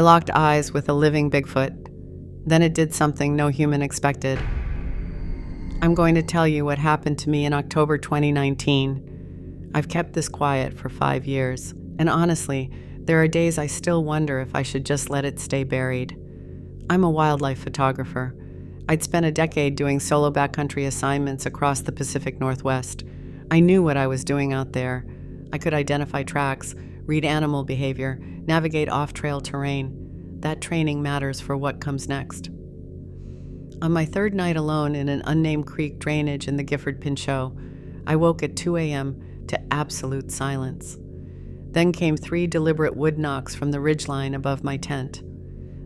I locked eyes with a living Bigfoot. Then it did something no human expected. I'm going to tell you what happened to me in October 2019. I've kept this quiet for 5 years, and honestly, there are days I still wonder if I should just let it stay buried. I'm a wildlife photographer. I'd spent a decade doing solo backcountry assignments across the Pacific Northwest. I knew what I was doing out there. I could identify tracks, read animal behavior, navigate off-trail terrain. That training matters for what comes next. On my third night alone in an unnamed creek drainage in the Gifford Pinchot, I woke at 2 a.m. to absolute silence. Then came 3 deliberate wood knocks from the ridgeline above my tent.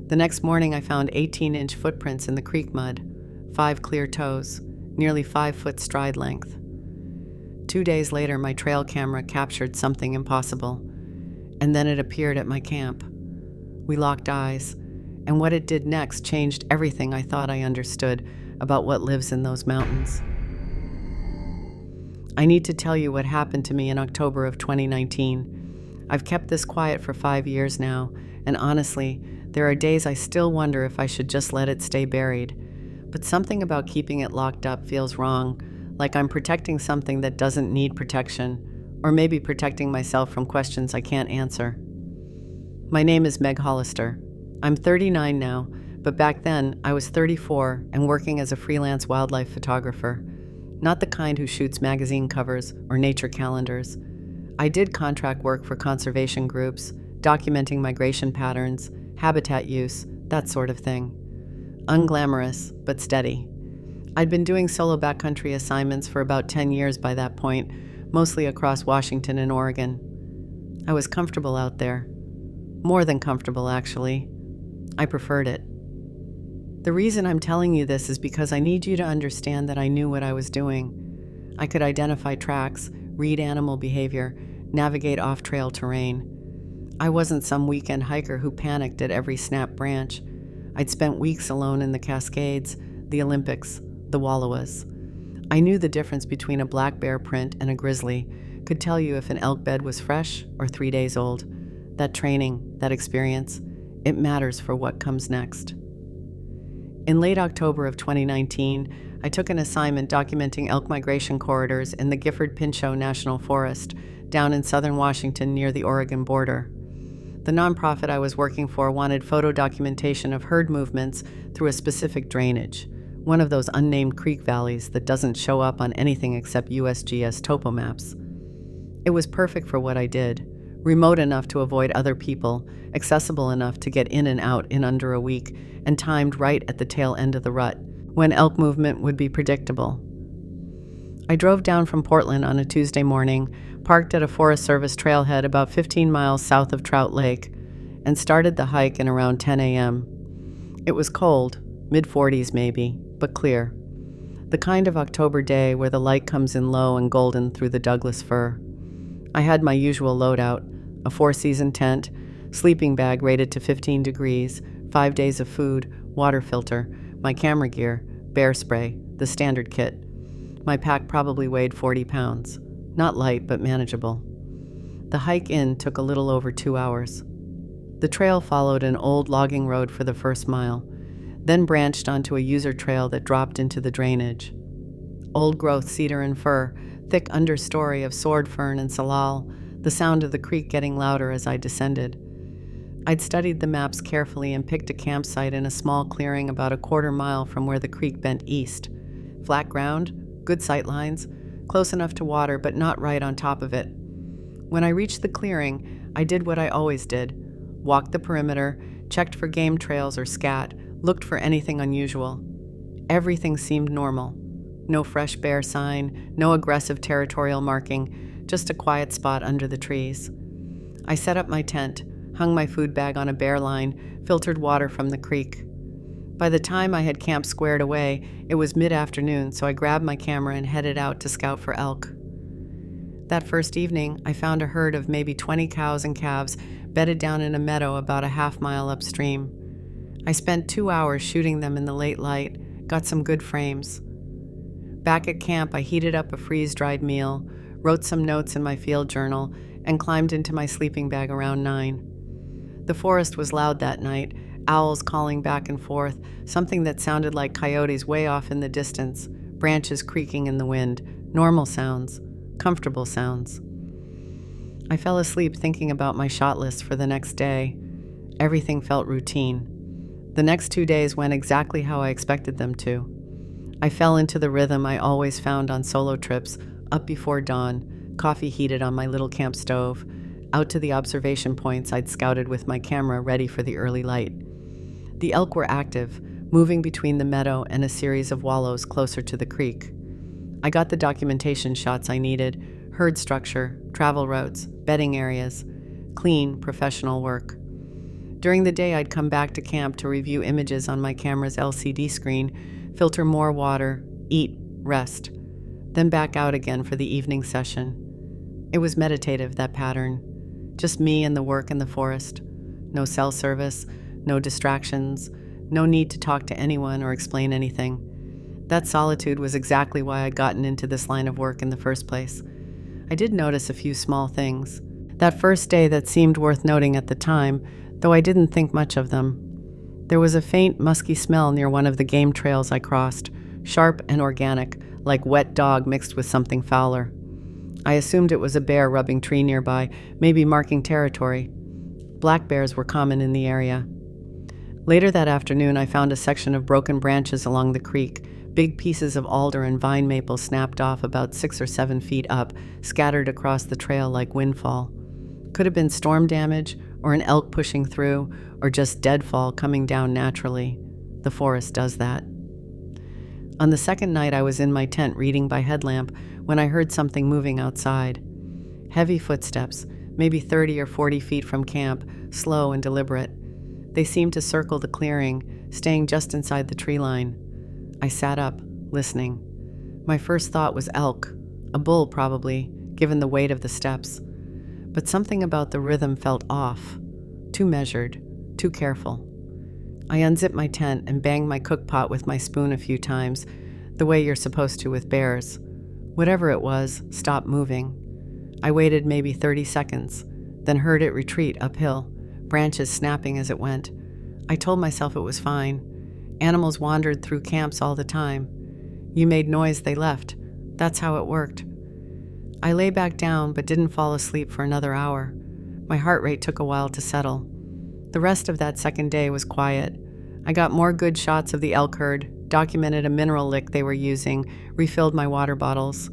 The next morning I found 18-inch footprints in the creek mud, 5 clear toes, nearly 5-foot stride length. 2 days later, my trail camera captured something impossible, and then it appeared at my camp. We locked eyes, and what it did next changed everything I thought I understood about what lives in those mountains. I need to tell you what happened to me in October of 2019. I've kept this quiet for 5 years now, and honestly, there are days I still wonder if I should just let it stay buried. But something about keeping it locked up feels wrong, like I'm protecting something that doesn't need protection, or maybe protecting myself from questions I can't answer. My name is Meg Hollister. I'm 39 now, but back then I was 34 and working as a freelance wildlife photographer. Not the kind who shoots magazine covers or nature calendars. I did contract work for conservation groups, documenting migration patterns, habitat use, that sort of thing. Unglamorous, but steady. I'd been doing solo backcountry assignments for about 10 years by that point, mostly across Washington and Oregon. I was comfortable out there. More than comfortable, actually. I preferred it. The reason I'm telling you this is because I need you to understand that I knew what I was doing. I could identify tracks, read animal behavior, navigate off-trail terrain. I wasn't some weekend hiker who panicked at every snap branch. I'd spent weeks alone in the Cascades, the Olympics, the Wallowas. I knew the difference between a black bear print and a grizzly, could tell you if an elk bed was fresh or 3 days old. That training, that experience, it matters for what comes next. In late October of 2019, I took an assignment documenting elk migration corridors in the Gifford Pinchot National Forest, down in southern Washington near the Oregon border. The nonprofit I was working for wanted photo documentation of herd movements through a specific drainage, one of those unnamed creek valleys that doesn't show up on anything except USGS topo maps. It was perfect for what I did, remote enough to avoid other people, accessible enough to get in and out in under a week, and timed right at the tail end of the rut, when elk movement would be predictable. I drove down from Portland on a Tuesday morning, parked at a Forest Service trailhead about 15 miles south of Trout Lake, and started the hike in around 10 a.m. It was cold, mid-40s maybe, but clear. The kind of October day where the light comes in low and golden through the Douglas fir. I had my usual loadout, a 4-season tent, sleeping bag rated to 15 degrees, 5 days of food, water filter, my camera gear, bear spray, the standard kit. My pack probably weighed 40 pounds. Not light, but manageable. The hike in took a little over 2 hours. The trail followed an old logging road for the first mile, then branched onto a user trail that dropped into the drainage. Old-growth cedar and fir, thick understory of sword fern and salal, the sound of the creek getting louder as I descended. I'd studied the maps carefully and picked a campsite in a small clearing about a quarter mile from where the creek bent east. Flat ground, good sight lines, close enough to water but not right on top of it. When I reached the clearing, I did what I always did. Walked the perimeter, checked for game trails or scat, looked for anything unusual. Everything seemed normal. No fresh bear sign, no aggressive territorial marking, just a quiet spot under the trees. I set up my tent, hung my food bag on a bear line, filtered water from the creek. By the time I had camp squared away, it was mid-afternoon, so I grabbed my camera and headed out to scout for elk. That first evening, I found a herd of maybe 20 cows and calves bedded down in a meadow about a half-mile upstream. I spent 2 hours shooting them in the late light, got some good frames. Back at camp, I heated up a freeze-dried meal, wrote some notes in my field journal, and climbed into my sleeping bag around 9. The forest was loud that night, owls calling back and forth, something that sounded like coyotes way off in the distance, branches creaking in the wind, normal sounds, comfortable sounds. I fell asleep thinking about my shot list for the next day. Everything felt routine. The next 2 days went exactly how I expected them to. I fell into the rhythm I always found on solo trips, up before dawn, coffee heated on my little camp stove, out to the observation points I'd scouted with my camera ready for the early light. The elk were active, moving between the meadow and a series of wallows closer to the creek. I got the documentation shots I needed, herd structure, travel routes, bedding areas, clean, professional work. During the day, I'd come back to camp to review images on my camera's LCD screen, filter more water, eat, rest, then back out again for the evening session. It was meditative, that pattern. Just me and the work in the forest. No cell service, no distractions, no need to talk to anyone or explain anything. That solitude was exactly why I'd gotten into this line of work in the first place. I did notice a few small things. That first day that seemed worth noting at the time, though I didn't think much of them. There was a faint, musky smell near one of the game trails I crossed, sharp and organic, like wet dog mixed with something fouler. I assumed it was a bear rubbing tree nearby, maybe marking territory. Black bears were common in the area. Later that afternoon, I found a section of broken branches along the creek, big pieces of alder and vine maple snapped off about 6 or 7 feet up, scattered across the trail like windfall. Could have been storm damage, or an elk pushing through, or just deadfall coming down naturally. The forest does that. On the second night, I was in my tent reading by headlamp when I heard something moving outside. Heavy footsteps, maybe 30 or 40 feet from camp, slow and deliberate. They seemed to circle the clearing, staying just inside the tree line. I sat up, listening. My first thought was elk, a bull probably, given the weight of the steps. But something about the rhythm felt off, too measured, too careful. I unzipped my tent and banged my cook pot with my spoon a few times, the way you're supposed to with bears. Whatever it was, stopped moving. I waited maybe 30 seconds, then heard it retreat uphill, branches snapping as it went. I told myself it was fine. Animals wandered through camps all the time. You made noise, they left. That's how it worked. I lay back down but didn't fall asleep for another hour. My heart rate took a while to settle. The rest of that second day was quiet. I got more good shots of the elk herd, documented a mineral lick they were using, refilled my water bottles.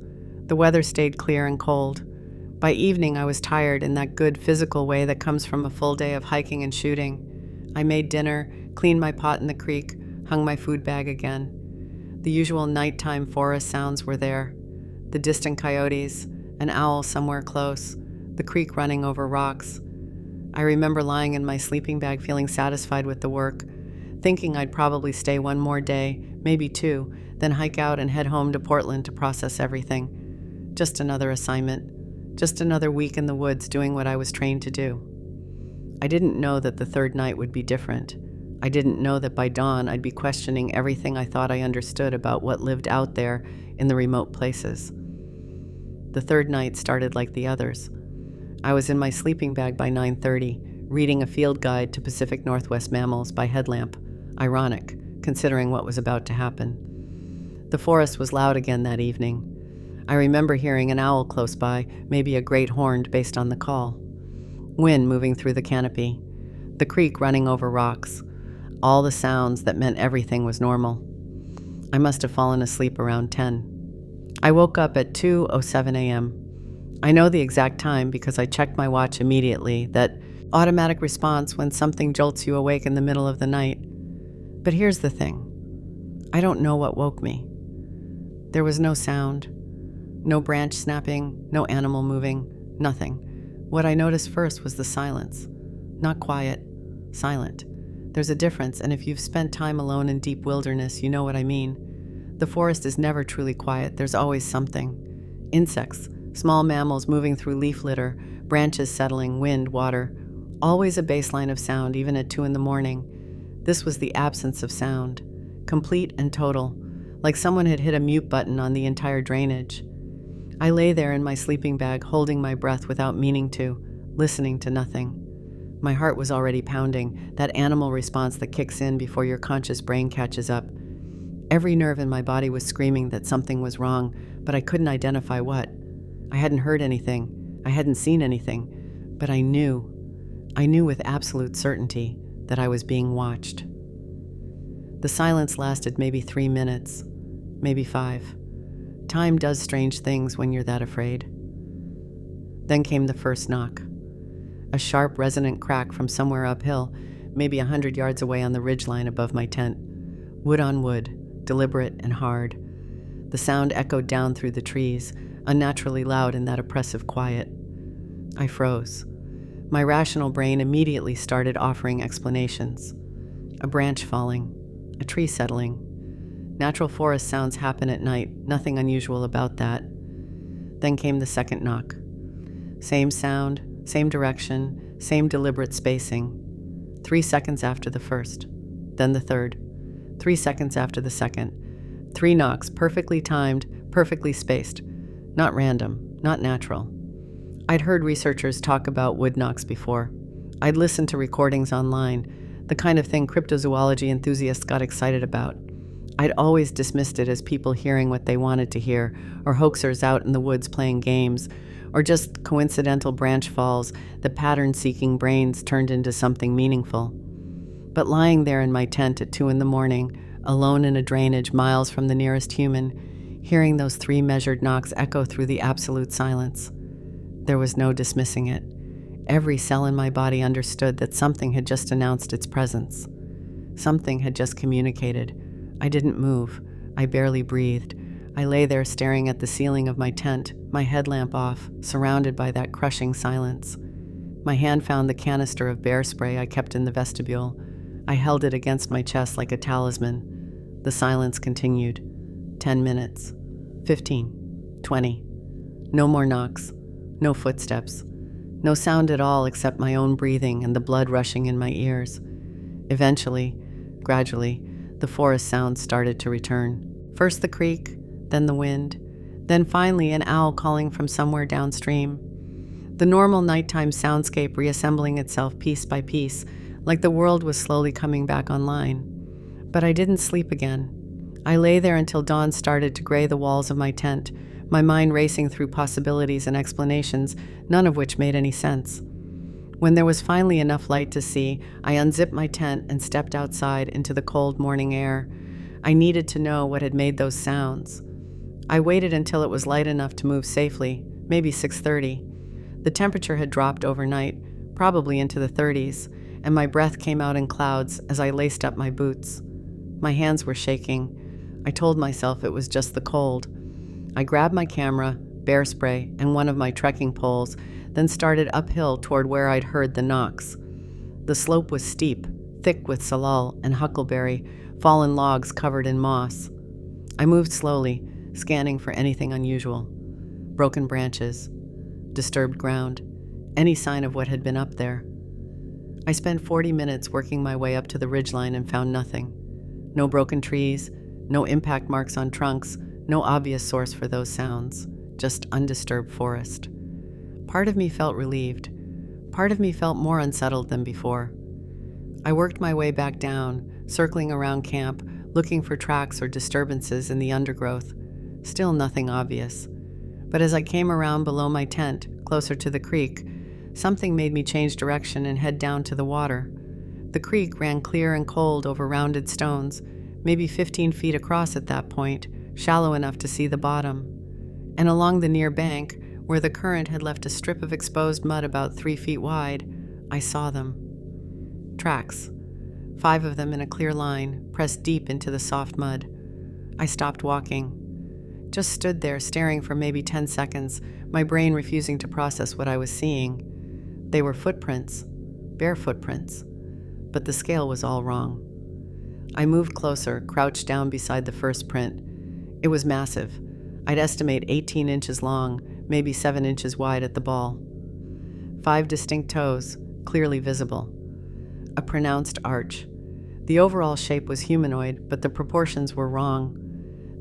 The weather stayed clear and cold. By evening, I was tired in that good physical way that comes from a full day of hiking and shooting. I made dinner, cleaned my pot in the creek, hung my food bag again. The usual nighttime forest sounds were there. The distant coyotes, an owl somewhere close, the creek running over rocks. I remember lying in my sleeping bag feeling satisfied with the work, thinking I'd probably stay one more day, maybe 2, then hike out and head home to Portland to process everything. Just another assignment, just another week in the woods doing what I was trained to do. I didn't know that the third night would be different. I didn't know that by dawn I'd be questioning everything I thought I understood about what lived out there in the remote places. The third night started like the others. I was in my sleeping bag by 9:30, reading a field guide to Pacific Northwest mammals by headlamp. Ironic, considering what was about to happen. The forest was loud again that evening. I remember hearing an owl close by, maybe a great horned based on the call. Wind moving through the canopy. The creek running over rocks. All the sounds that meant everything was normal. I must have fallen asleep around 10. I woke up at 2:07 a.m. I know the exact time because I checked my watch immediately, that automatic response when something jolts you awake in the middle of the night. But here's the thing. I don't know what woke me. There was no sound, no branch snapping, no animal moving, nothing. What I noticed first was the silence. Not quiet, silent. There's a difference, and if you've spent time alone in deep wilderness, you know what I mean. The forest is never truly quiet. There's always something. Insects, small mammals moving through leaf litter, branches settling, wind, water. Always a baseline of sound, even at 2 a.m. This was the absence of sound. Complete and total, like someone had hit a mute button on the entire drainage. I lay there in my sleeping bag, holding my breath without meaning to, listening to nothing. My heart was already pounding, that animal response that kicks in before your conscious brain catches up. Every nerve in my body was screaming that something was wrong, but I couldn't identify what. I hadn't heard anything. I hadn't seen anything. But I knew with absolute certainty that I was being watched. The silence lasted maybe 3 minutes, maybe 5. Time does strange things when you're that afraid. Then came the first knock. A sharp, resonant crack from somewhere uphill, maybe 100 yards away on the ridgeline above my tent. Wood on wood, deliberate and hard. The sound echoed down through the trees, unnaturally loud in that oppressive quiet. I froze. My rational brain immediately started offering explanations. A branch falling, a tree settling. Natural forest sounds happen at night, nothing unusual about that. Then came the second knock. Same sound, same direction, same deliberate spacing. 3 seconds after the first, then the third. 3 seconds after the second. 3 knocks, perfectly timed, perfectly spaced. Not random, not natural. I'd heard researchers talk about wood knocks before. I'd listened to recordings online, the kind of thing cryptozoology enthusiasts got excited about. I'd always dismissed it as people hearing what they wanted to hear, or hoaxers out in the woods playing games, or just coincidental branch falls that pattern-seeking brains turned into something meaningful. But lying there in my tent at 2 a.m, alone in a drainage miles from the nearest human, hearing those 3 measured knocks echo through the absolute silence, there was no dismissing it. Every cell in my body understood that something had just announced its presence. Something had just communicated. I didn't move. I barely breathed. I lay there staring at the ceiling of my tent, my headlamp off, surrounded by that crushing silence. My hand found the canister of bear spray I kept in the vestibule. I held it against my chest like a talisman. The silence continued. 10 minutes. 15. 20. No more knocks. No footsteps. No sound at all except my own breathing and the blood rushing in my ears. Eventually, gradually, the forest sounds started to return. First the creek, then the wind, then finally an owl calling from somewhere downstream. The normal nighttime soundscape reassembling itself piece by piece, like the world was slowly coming back online. But I didn't sleep again. I lay there until dawn started to gray the walls of my tent, my mind racing through possibilities and explanations, none of which made any sense. When there was finally enough light to see, I unzipped my tent and stepped outside into the cold morning air. I needed to know what had made those sounds. I waited until it was light enough to move safely, maybe 6:30. The temperature had dropped overnight, probably into the 30s, and my breath came out in clouds as I laced up my boots. My hands were shaking. I told myself it was just the cold. I grabbed my camera, bear spray, and one of my trekking poles, then started uphill toward where I'd heard the knocks. The slope was steep, thick with salal and huckleberry, fallen logs covered in moss. I moved slowly, scanning for anything unusual. Broken branches, disturbed ground, any sign of what had been up there. I spent 40 minutes working my way up to the ridgeline and found nothing. No broken trees, no impact marks on trunks, no obvious source for those sounds, just undisturbed forest. Part of me felt relieved. Part of me felt more unsettled than before. I worked my way back down, circling around camp, looking for tracks or disturbances in the undergrowth. Still nothing obvious. But as I came around below my tent, closer to the creek, something made me change direction and head down to the water. The creek ran clear and cold over rounded stones, maybe 15 feet across at that point, shallow enough to see the bottom. And along the near bank, where the current had left a strip of exposed mud about 3 feet wide, I saw them. Tracks. 5 of them in a clear line, pressed deep into the soft mud. I stopped walking. Just stood there staring for maybe 10 seconds, my brain refusing to process what I was seeing. They were footprints, bare footprints, but the scale was all wrong. I moved closer, crouched down beside the first print. It was massive. I'd estimate 18 inches long, maybe 7 inches wide at the ball. 5 distinct toes, clearly visible. A pronounced arch. The overall shape was humanoid, but the proportions were wrong.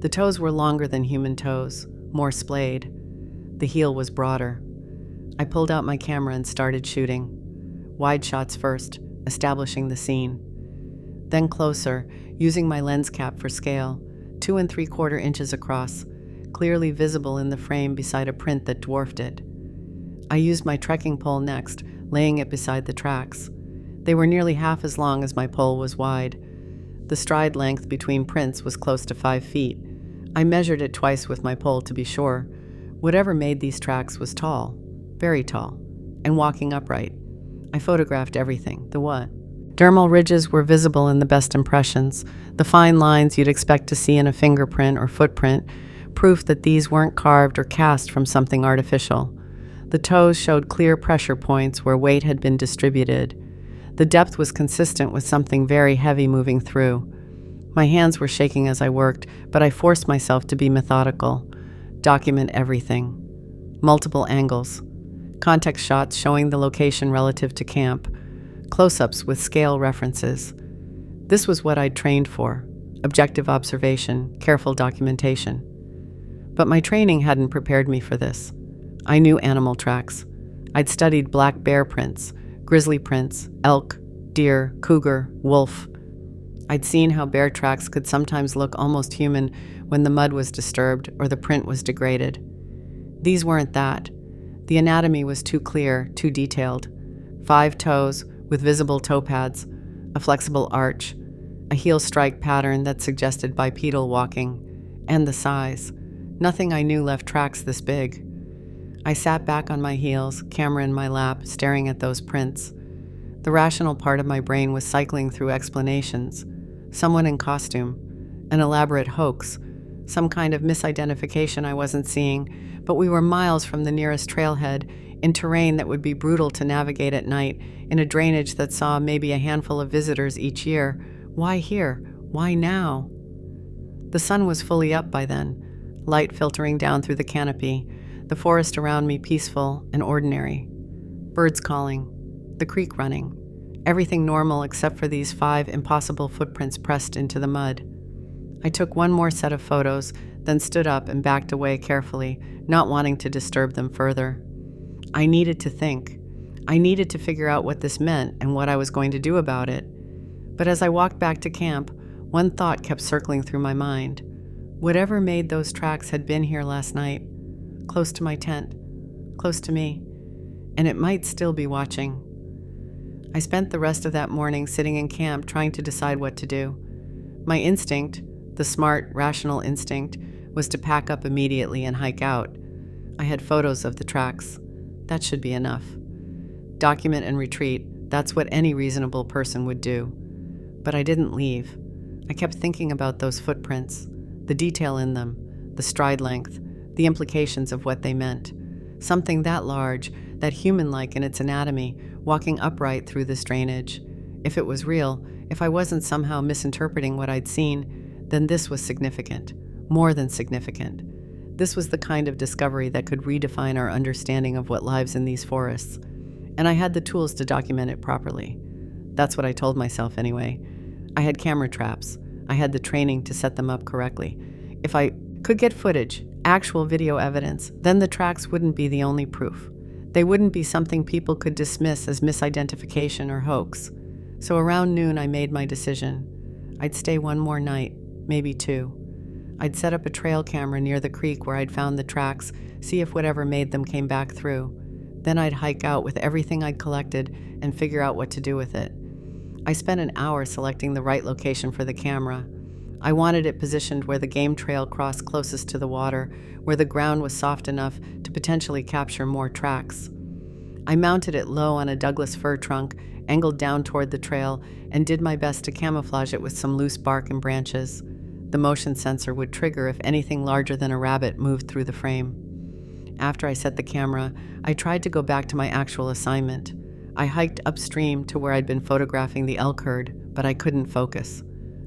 The toes were longer than human toes, more splayed. The heel was broader. I pulled out my camera and started shooting. wide shots first, establishing the scene. Then closer, using my lens cap for scale, 2 3/4 inches across, clearly visible in the frame beside a print that dwarfed it. I used my trekking pole next, laying it beside the tracks. They were nearly half as long as my pole was wide. The stride length between prints was close to 5 feet. I measured it twice with my pole to be sure. Whatever made these tracks was tall, very tall, and walking upright. I photographed everything. The what? Dermal ridges were visible in the best impressions, the fine lines you'd expect to see in a fingerprint or footprint, proof that these weren't carved or cast from something artificial. The toes showed clear pressure points where weight had been distributed. The depth was consistent with something very heavy moving through. My hands were shaking as I worked, but I forced myself to be methodical. Document everything. Multiple angles. Context shots showing the location relative to camp. Close-ups with scale references. This was what I'd trained for. Objective observation, careful documentation. But my training hadn't prepared me for this. I knew animal tracks. I'd studied black bear prints, grizzly prints, elk, deer, cougar, wolf. I'd seen how bear tracks could sometimes look almost human when the mud was disturbed or the print was degraded. These weren't that. The anatomy was too clear, too detailed. 5 toes with visible toe pads, a flexible arch, a heel strike pattern that suggested bipedal walking, and the size. Nothing I knew left tracks this big. I sat back on my heels, camera in my lap, staring at those prints. The rational part of my brain was cycling through explanations. Someone in costume, an elaborate hoax, some kind of misidentification I wasn't seeing, but we were miles from the nearest trailhead, in terrain that would be brutal to navigate at night, in a drainage that saw maybe a handful of visitors each year. Why here? Why now? The sun was fully up by then, light filtering down through the canopy, the forest around me peaceful and ordinary. Birds calling, the creek running, everything normal except for these 5 impossible footprints pressed into the mud. I took one more set of photos, then stood up and backed away carefully, not wanting to disturb them further. I needed to think. I needed to figure out what this meant and what I was going to do about it. But as I walked back to camp, one thought kept circling through my mind. Whatever made those tracks had been here last night, close to my tent, close to me, and it might still be watching. I spent the rest of that morning sitting in camp trying to decide what to do. My instinct, the smart, rational instinct, was to pack up immediately and hike out. I had photos of the tracks. That should be enough. Document and retreat, that's what any reasonable person would do. But I didn't leave. I kept thinking about those footprints, the detail in them, the stride length, the implications of what they meant. Something that large, that human-like in its anatomy, walking upright through this drainage. If it was real, if I wasn't somehow misinterpreting what I'd seen, then this was significant, more than significant. This was the kind of discovery that could redefine our understanding of what lives in these forests, and I had the tools to document it properly. That's what I told myself anyway. I had camera traps. I had the training to set them up correctly. If I could get footage, actual video evidence, then the tracks wouldn't be the only proof. They wouldn't be something people could dismiss as misidentification or hoax. So around noon I made my decision. I'd stay one more night, maybe 2. I'd set up a trail camera near the creek where I'd found the tracks, see if whatever made them came back through. Then I'd hike out with everything I'd collected and figure out what to do with it. I spent an hour selecting the right location for the camera. I wanted it positioned where the game trail crossed closest to the water, where the ground was soft enough to potentially capture more tracks. I mounted it low on a Douglas fir trunk, angled down toward the trail, and did my best to camouflage it with some loose bark and branches. The motion sensor would trigger if anything larger than a rabbit moved through the frame. After I set the camera, I tried to go back to my actual assignment. I hiked upstream to where I'd been photographing the elk herd, but I couldn't focus.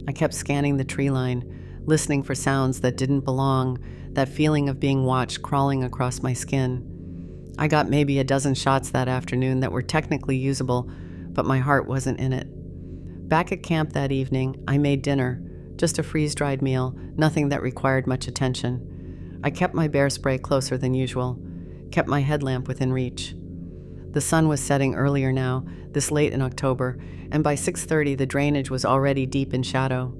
I kept scanning the tree line, listening for sounds that didn't belong, that feeling of being watched crawling across my skin. I got maybe a dozen shots that afternoon that were technically usable, but my heart wasn't in it. Back at camp that evening, I made dinner, just a freeze-dried meal, nothing that required much attention. I kept my bear spray closer than usual, kept my headlamp within reach. The sun was setting earlier now, this late in October, and by 6:30 the drainage was already deep in shadow.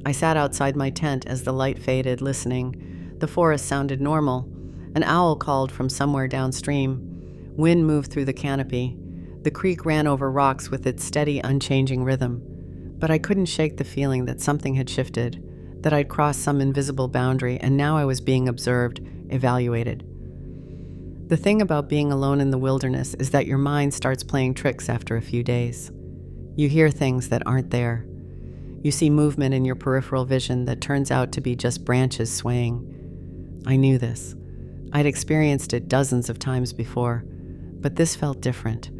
I sat outside my tent as the light faded, listening. The forest sounded normal. An owl called from somewhere downstream. Wind moved through the canopy. The creek ran over rocks with its steady, unchanging rhythm. But I couldn't shake the feeling that something had shifted, that I'd crossed some invisible boundary, and now I was being observed, evaluated. The thing about being alone in the wilderness is that your mind starts playing tricks after a few days. You hear things that aren't there. You see movement in your peripheral vision that turns out to be just branches swaying. I knew this. I'd experienced it dozens of times before, but this felt different.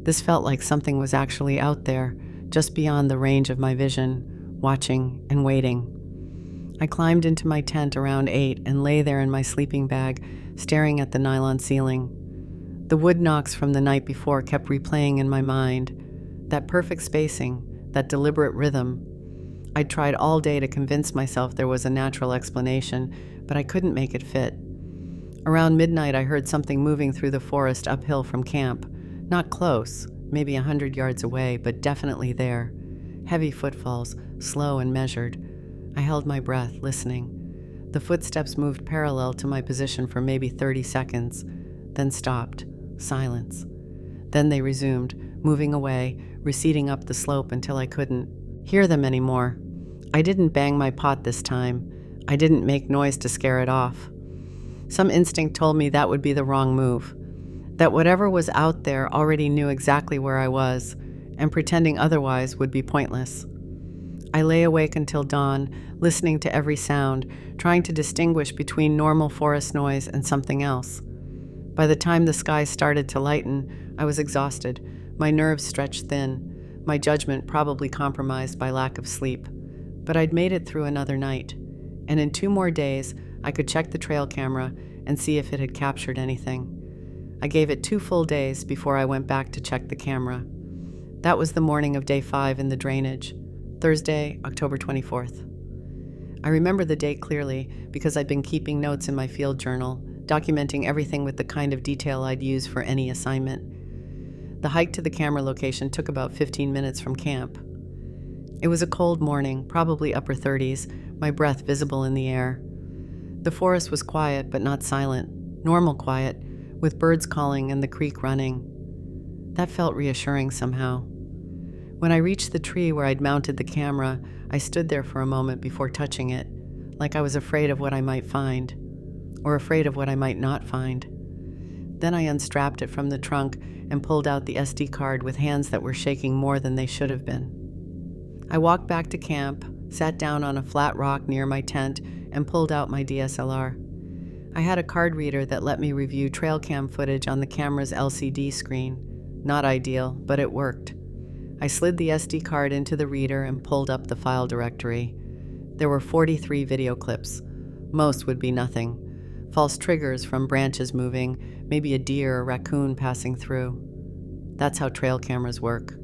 This felt like something was actually out there, just beyond the range of my vision, watching and waiting. I climbed into my tent around 8 and lay there in my sleeping bag, staring at the nylon ceiling. The wood knocks from the night before kept replaying in my mind. That perfect spacing, that deliberate rhythm. I'd tried all day to convince myself there was a natural explanation, but I couldn't make it fit. Around midnight, I heard something moving through the forest uphill from camp. Not close, maybe 100 yards away, but definitely there. Heavy footfalls, slow and measured. I held my breath, listening. The footsteps moved parallel to my position for maybe 30 seconds, then stopped. Silence. Then they resumed, moving away, receding up the slope until I couldn't hear them anymore. I didn't bang my pot this time. I didn't make noise to scare it off. Some instinct told me that would be the wrong move, that whatever was out there already knew exactly where I was, and pretending otherwise would be pointless. I lay awake until dawn, listening to every sound, trying to distinguish between normal forest noise and something else. By the time the sky started to lighten, I was exhausted, my nerves stretched thin, my judgment probably compromised by lack of sleep. But I'd made it through another night, and in 2 more days, I could check the trail camera and see if it had captured anything. I gave it 2 full days before I went back to check the camera. That was the morning of day 5 in the drainage, Thursday, October 24th. I remember the date clearly because I'd been keeping notes in my field journal, documenting everything with the kind of detail I'd use for any assignment. The hike to the camera location took about 15 minutes from camp. It was a cold morning, probably upper 30s, my breath visible in the air. The forest was quiet but not silent, normal quiet, with birds calling and the creek running. That felt reassuring somehow. When I reached the tree where I'd mounted the camera, I stood there for a moment before touching it, like I was afraid of what I might find, or afraid of what I might not find. Then I unstrapped it from the trunk and pulled out the SD card with hands that were shaking more than they should have been. I walked back to camp, sat down on a flat rock near my tent, and pulled out my DSLR. I had a card reader that let me review trail cam footage on the camera's LCD screen. Not ideal, but it worked. I slid the SD card into the reader and pulled up the file directory. There were 43 video clips. Most would be nothing. False triggers from branches moving, maybe a deer or raccoon passing through. That's how trail cameras work.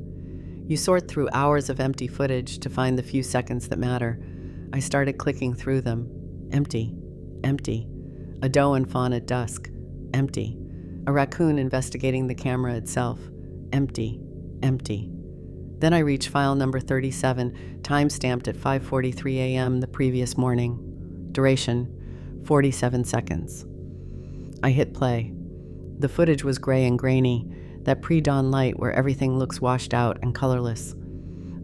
You sort through hours of empty footage to find the few seconds that matter. I started clicking through them. Empty. Empty. A doe and fawn at dusk. Empty. A raccoon investigating the camera itself. Empty. Empty. Then I reached file number 37, time-stamped at 5:43 a.m. the previous morning. Duration, 47 seconds. I hit play. The footage was gray and grainy, that pre-dawn light where everything looks washed out and colorless.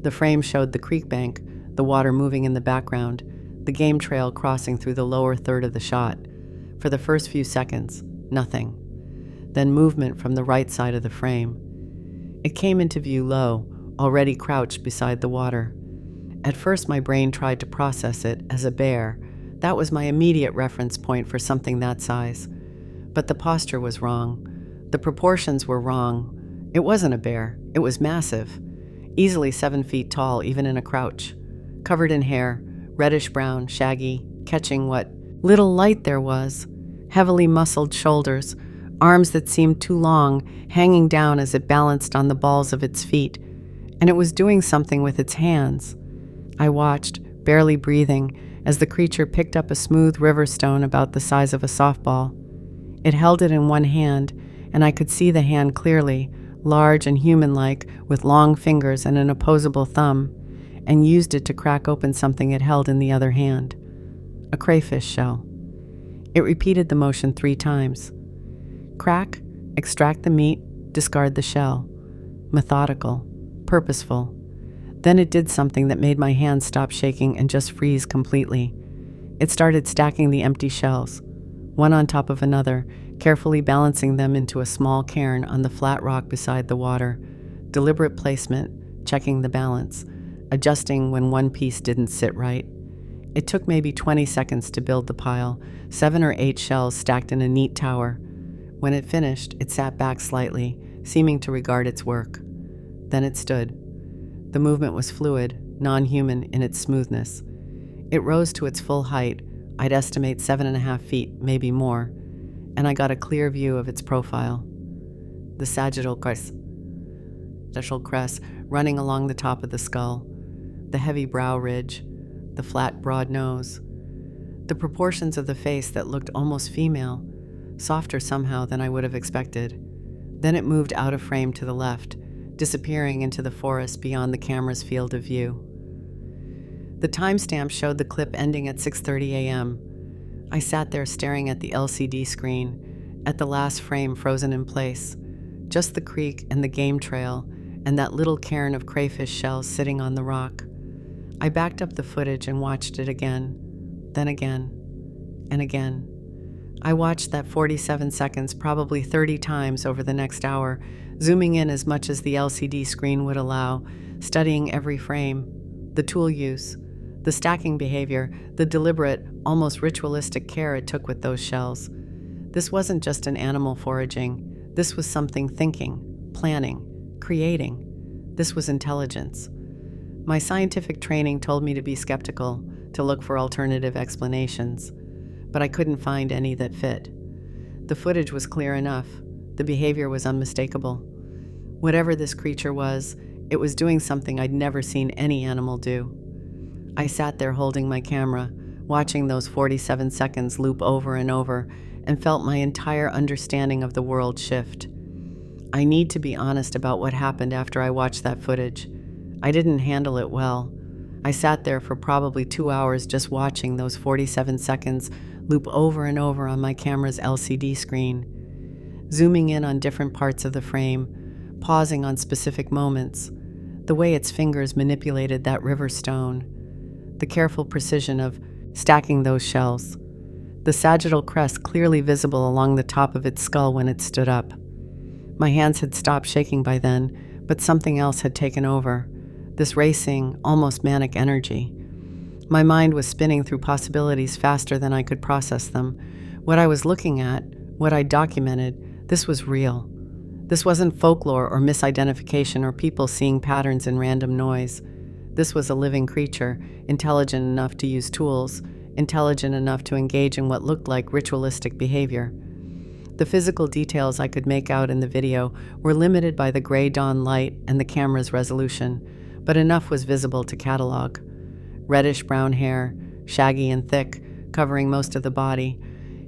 The frame showed the creek bank, the water moving in the background, the game trail crossing through the lower third of the shot. For the first few seconds, nothing. Then movement from the right side of the frame. It came into view low, already crouched beside the water. At first, my brain tried to process it as a bear. That was my immediate reference point for something that size. But the posture was wrong. The proportions were wrong. It wasn't a bear. It was massive. Easily 7 feet tall, even in a crouch. Covered in hair, reddish-brown, shaggy, catching what little light there was. Heavily muscled shoulders, arms that seemed too long, hanging down as it balanced on the balls of its feet. And it was doing something with its hands. I watched, barely breathing, as the creature picked up a smooth river stone about the size of a softball. It held it in one hand, and I could see the hand clearly, large and human-like, with long fingers and an opposable thumb, and used it to crack open something it held in the other hand. A crayfish shell. It repeated the motion 3 times. Crack, extract the meat, discard the shell. Methodical, purposeful. Then it did something that made my hand stop shaking and just freeze completely. It started stacking the empty shells, one on top of another, carefully balancing them into a small cairn on the flat rock beside the water. Deliberate placement, checking the balance, adjusting when one piece didn't sit right. It took maybe 20 seconds to build the pile, 7 or 8 shells stacked in a neat tower. When it finished, it sat back slightly, seeming to regard its work. Then it stood. The movement was fluid, non-human in its smoothness. It rose to its full height, I'd estimate 7.5 feet, maybe more, and I got a clear view of its profile. The sagittal crest running along the top of the skull, the heavy brow ridge, the flat, broad nose, the proportions of the face that looked almost female, softer somehow than I would have expected. Then it moved out of frame to the left, disappearing into the forest beyond the camera's field of view. The timestamp showed the clip ending at 6:30 a.m. I sat there staring at the LCD screen, at the last frame frozen in place, just the creek and the game trail, and that little cairn of crayfish shells sitting on the rock. I backed up the footage and watched it again, then again, and again. I watched that 47 seconds probably 30 times over the next hour, zooming in as much as the LCD screen would allow, studying every frame, the tool use, the stacking behavior, the deliberate, almost ritualistic care it took with those shells. This wasn't just an animal foraging. This was something thinking, planning, creating. This was intelligence. My scientific training told me to be skeptical, to look for alternative explanations, but I couldn't find any that fit. The footage was clear enough. The behavior was unmistakable. Whatever this creature was, it was doing something I'd never seen any animal do. I sat there holding my camera, watching those 47 seconds loop over and over, and felt my entire understanding of the world shift. I need to be honest about what happened after I watched that footage. I didn't handle it well. I sat there for probably 2 hours just watching those 47 seconds loop over and over on my camera's LCD screen, zooming in on different parts of the frame, pausing on specific moments, the way its fingers manipulated that river stone, the careful precision of stacking those shells, the sagittal crest clearly visible along the top of its skull when it stood up. My hands had stopped shaking by then, but something else had taken over, this racing, almost manic energy. My mind was spinning through possibilities faster than I could process them. What I was looking at, what I documented, this was real. This wasn't folklore or misidentification or people seeing patterns in random noise. This was a living creature, intelligent enough to use tools, intelligent enough to engage in what looked like ritualistic behavior. The physical details I could make out in the video were limited by the gray dawn light and the camera's resolution, but enough was visible to catalog. Reddish-brown hair, shaggy and thick, covering most of the body,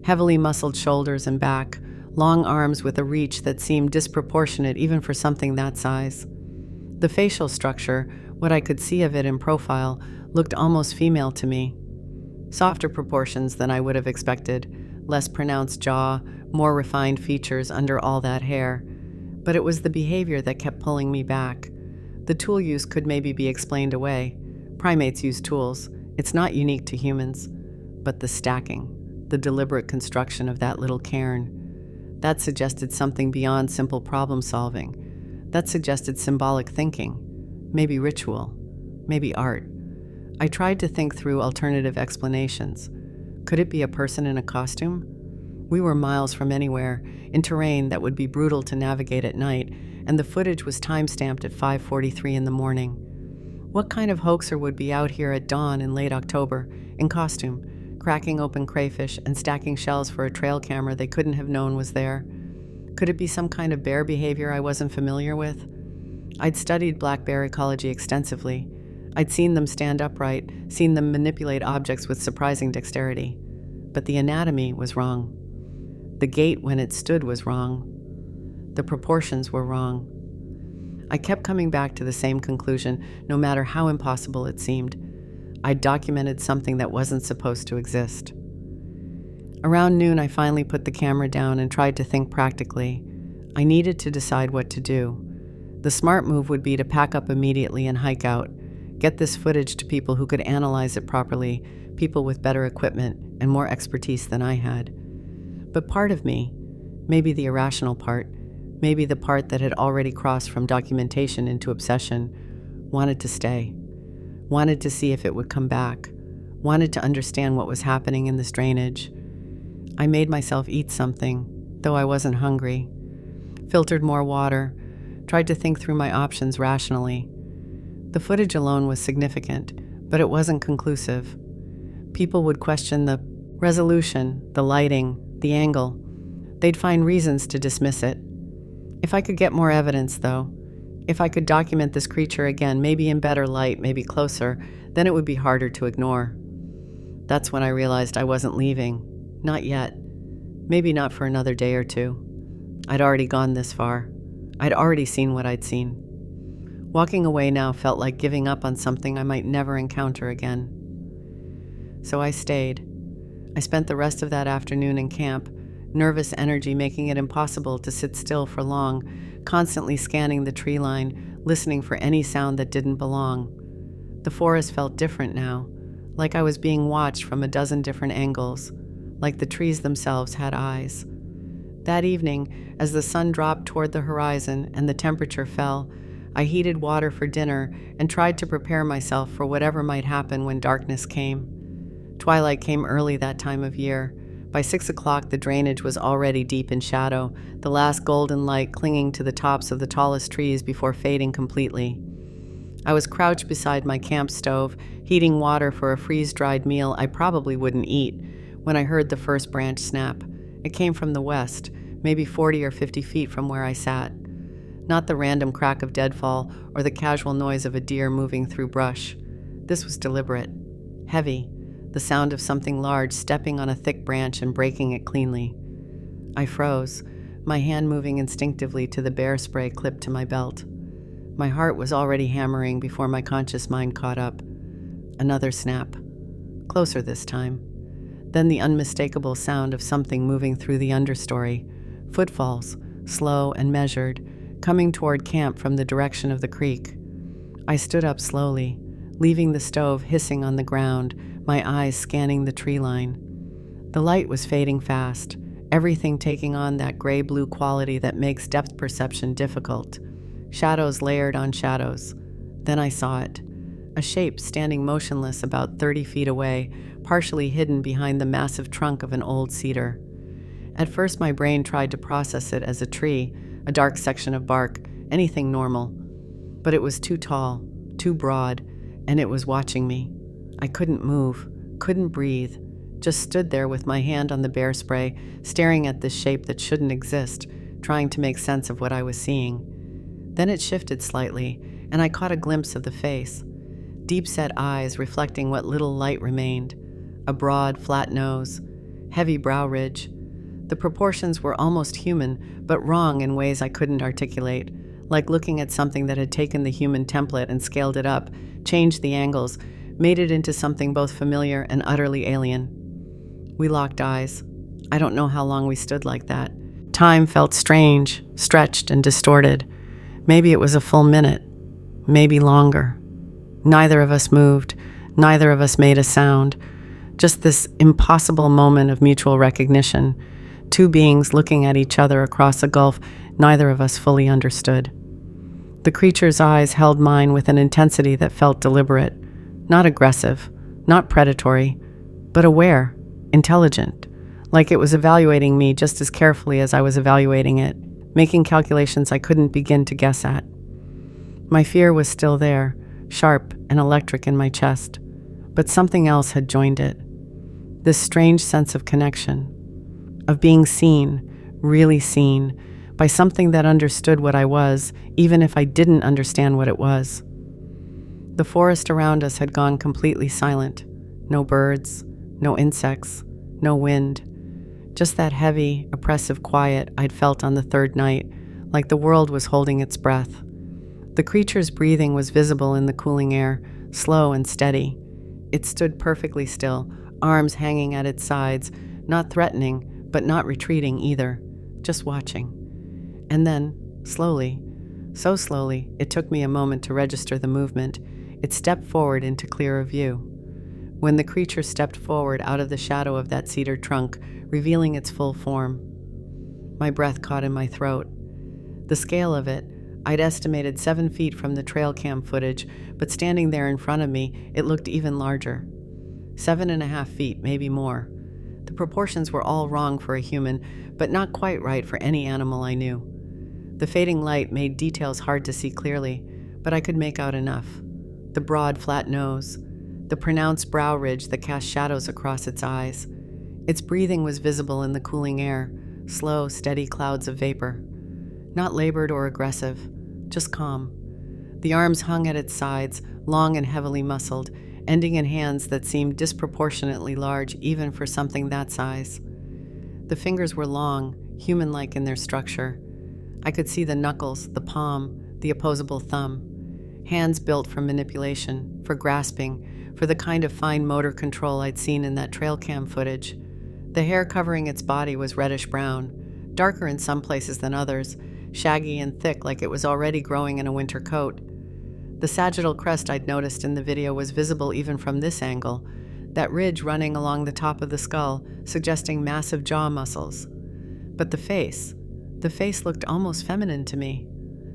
heavily muscled shoulders and back, long arms with a reach that seemed disproportionate even for something that size. The facial structure, what I could see of it in profile, looked almost female to me. Softer proportions than I would have expected, less pronounced jaw, more refined features under all that hair. But it was the behavior that kept pulling me back. The tool use could maybe be explained away. Primates use tools. It's not unique to humans. But the stacking, the deliberate construction of that little cairn, that suggested something beyond simple problem solving. That suggested symbolic thinking, maybe ritual, maybe art. I tried to think through alternative explanations. Could it be a person in a costume? We were miles from anywhere, in terrain that would be brutal to navigate at night, and the footage was time-stamped at 5:43 in the morning. What kind of hoaxer would be out here at dawn in late October, in costume, cracking open crayfish and stacking shells for a trail camera they couldn't have known was there? Could it be some kind of bear behavior I wasn't familiar with? I'd studied black bear ecology extensively. I'd seen them stand upright, seen them manipulate objects with surprising dexterity. But the anatomy was wrong. The gait when it stood was wrong. The proportions were wrong. I kept coming back to the same conclusion, no matter how impossible it seemed. I'd documented something that wasn't supposed to exist. Around noon, I finally put the camera down and tried to think practically. I needed to decide what to do. The smart move would be to pack up immediately and hike out, get this footage to people who could analyze it properly, people with better equipment and more expertise than I had. But part of me, maybe the irrational part, maybe the part that had already crossed from documentation into obsession, wanted to stay, wanted to see if it would come back, wanted to understand what was happening in this drainage. I made myself eat something, though I wasn't hungry, filtered more water, tried to think through my options rationally. The footage alone was significant, but it wasn't conclusive. People would question the resolution, the lighting, the angle. They'd find reasons to dismiss it. If I could get more evidence, though, if I could document this creature again, maybe in better light, maybe closer, then it would be harder to ignore. That's when I realized I wasn't leaving. Not yet. Maybe not for another day or two. I'd already gone this far. I'd already seen what I'd seen. Walking away now felt like giving up on something I might never encounter again. So I stayed. I spent the rest of that afternoon in camp, nervous energy making it impossible to sit still for long, constantly scanning the tree line, listening for any sound that didn't belong. The forest felt different now, like I was being watched from a dozen different angles, like the trees themselves had eyes. That evening, as the sun dropped toward the horizon and the temperature fell, I heated water for dinner and tried to prepare myself for whatever might happen when darkness came. Twilight came early that time of year. By 6 o'clock, the drainage was already deep in shadow, the last golden light clinging to the tops of the tallest trees before fading completely. I was crouched beside my camp stove, heating water for a freeze-dried meal I probably wouldn't eat, when I heard the first branch snap. It came from the west, maybe 40 or 50 feet from where I sat. Not the random crack of deadfall or the casual noise of a deer moving through brush. This was deliberate, heavy, the sound of something large stepping on a thick branch and breaking it cleanly. I froze, my hand moving instinctively to the bear spray clipped to my belt. My heart was already hammering before my conscious mind caught up. Another snap. Closer this time. Then the unmistakable sound of something moving through the understory. Footfalls, slow and measured, coming toward camp from the direction of the creek. I stood up slowly, leaving the stove hissing on the ground, my eyes scanning the tree line. The light was fading fast, everything taking on that gray-blue quality that makes depth perception difficult. Shadows layered on shadows. Then I saw it. A shape standing motionless about 30 feet away, partially hidden behind the massive trunk of an old cedar. At first my brain tried to process it as a tree, a dark section of bark, anything normal. But it was too tall, too broad, and it was watching me. I couldn't move, couldn't breathe, just stood there with my hand on the bear spray, staring at this shape that shouldn't exist, trying to make sense of what I was seeing. Then it shifted slightly, and I caught a glimpse of the face. Deep-set eyes reflecting what little light remained. A broad, flat nose, heavy brow ridge. The proportions were almost human, but wrong in ways I couldn't articulate, like looking at something that had taken the human template and scaled it up, changed the angles, made it into something both familiar and utterly alien. We locked eyes. I don't know how long we stood like that. Time felt strange, stretched and distorted. Maybe it was a full minute, maybe longer. Neither of us moved, neither of us made a sound. Just this impossible moment of mutual recognition. Two beings looking at each other across a gulf neither of us fully understood. The creature's eyes held mine with an intensity that felt deliberate, not aggressive, not predatory, but aware, intelligent, like it was evaluating me just as carefully as I was evaluating it, making calculations I couldn't begin to guess at. My fear was still there, sharp and electric in my chest, but something else had joined it. This strange sense of connection, of being seen, really seen, by something that understood what I was, even if I didn't understand what it was. The forest around us had gone completely silent. No birds, no insects, no wind. Just that heavy, oppressive quiet I'd felt on the third night, like the world was holding its breath. The creature's breathing was visible in the cooling air, slow and steady. It stood perfectly still, arms hanging at its sides, not threatening, but not retreating either, just watching. And then, slowly, so slowly, it took me a moment to register the movement, it stepped forward into clearer view. When the creature stepped forward out of the shadow of that cedar trunk, revealing its full form, my breath caught in my throat. The scale of it, I'd estimated 7 feet from the trail cam footage, but standing there in front of me, it looked even larger. 7.5 feet, maybe more. The proportions were all wrong for a human, but not quite right for any animal I knew. The fading light made details hard to see clearly, but I could make out enough. The broad, flat nose, the pronounced brow ridge that cast shadows across its eyes. Its breathing was visible in the cooling air, slow, steady clouds of vapor. Not labored or aggressive, just calm. The arms hung at its sides, long and heavily muscled, ending in hands that seemed disproportionately large even for something that size. The fingers were long, human-like in their structure. I could see the knuckles, the palm, the opposable thumb. Hands built for manipulation, for grasping, for the kind of fine motor control I'd seen in that trail cam footage. The hair covering its body was reddish-brown, darker in some places than others, shaggy and thick like it was already growing in a winter coat. The sagittal crest I'd noticed in the video was visible even from this angle, that ridge running along the top of the skull, suggesting massive jaw muscles. But the face looked almost feminine to me.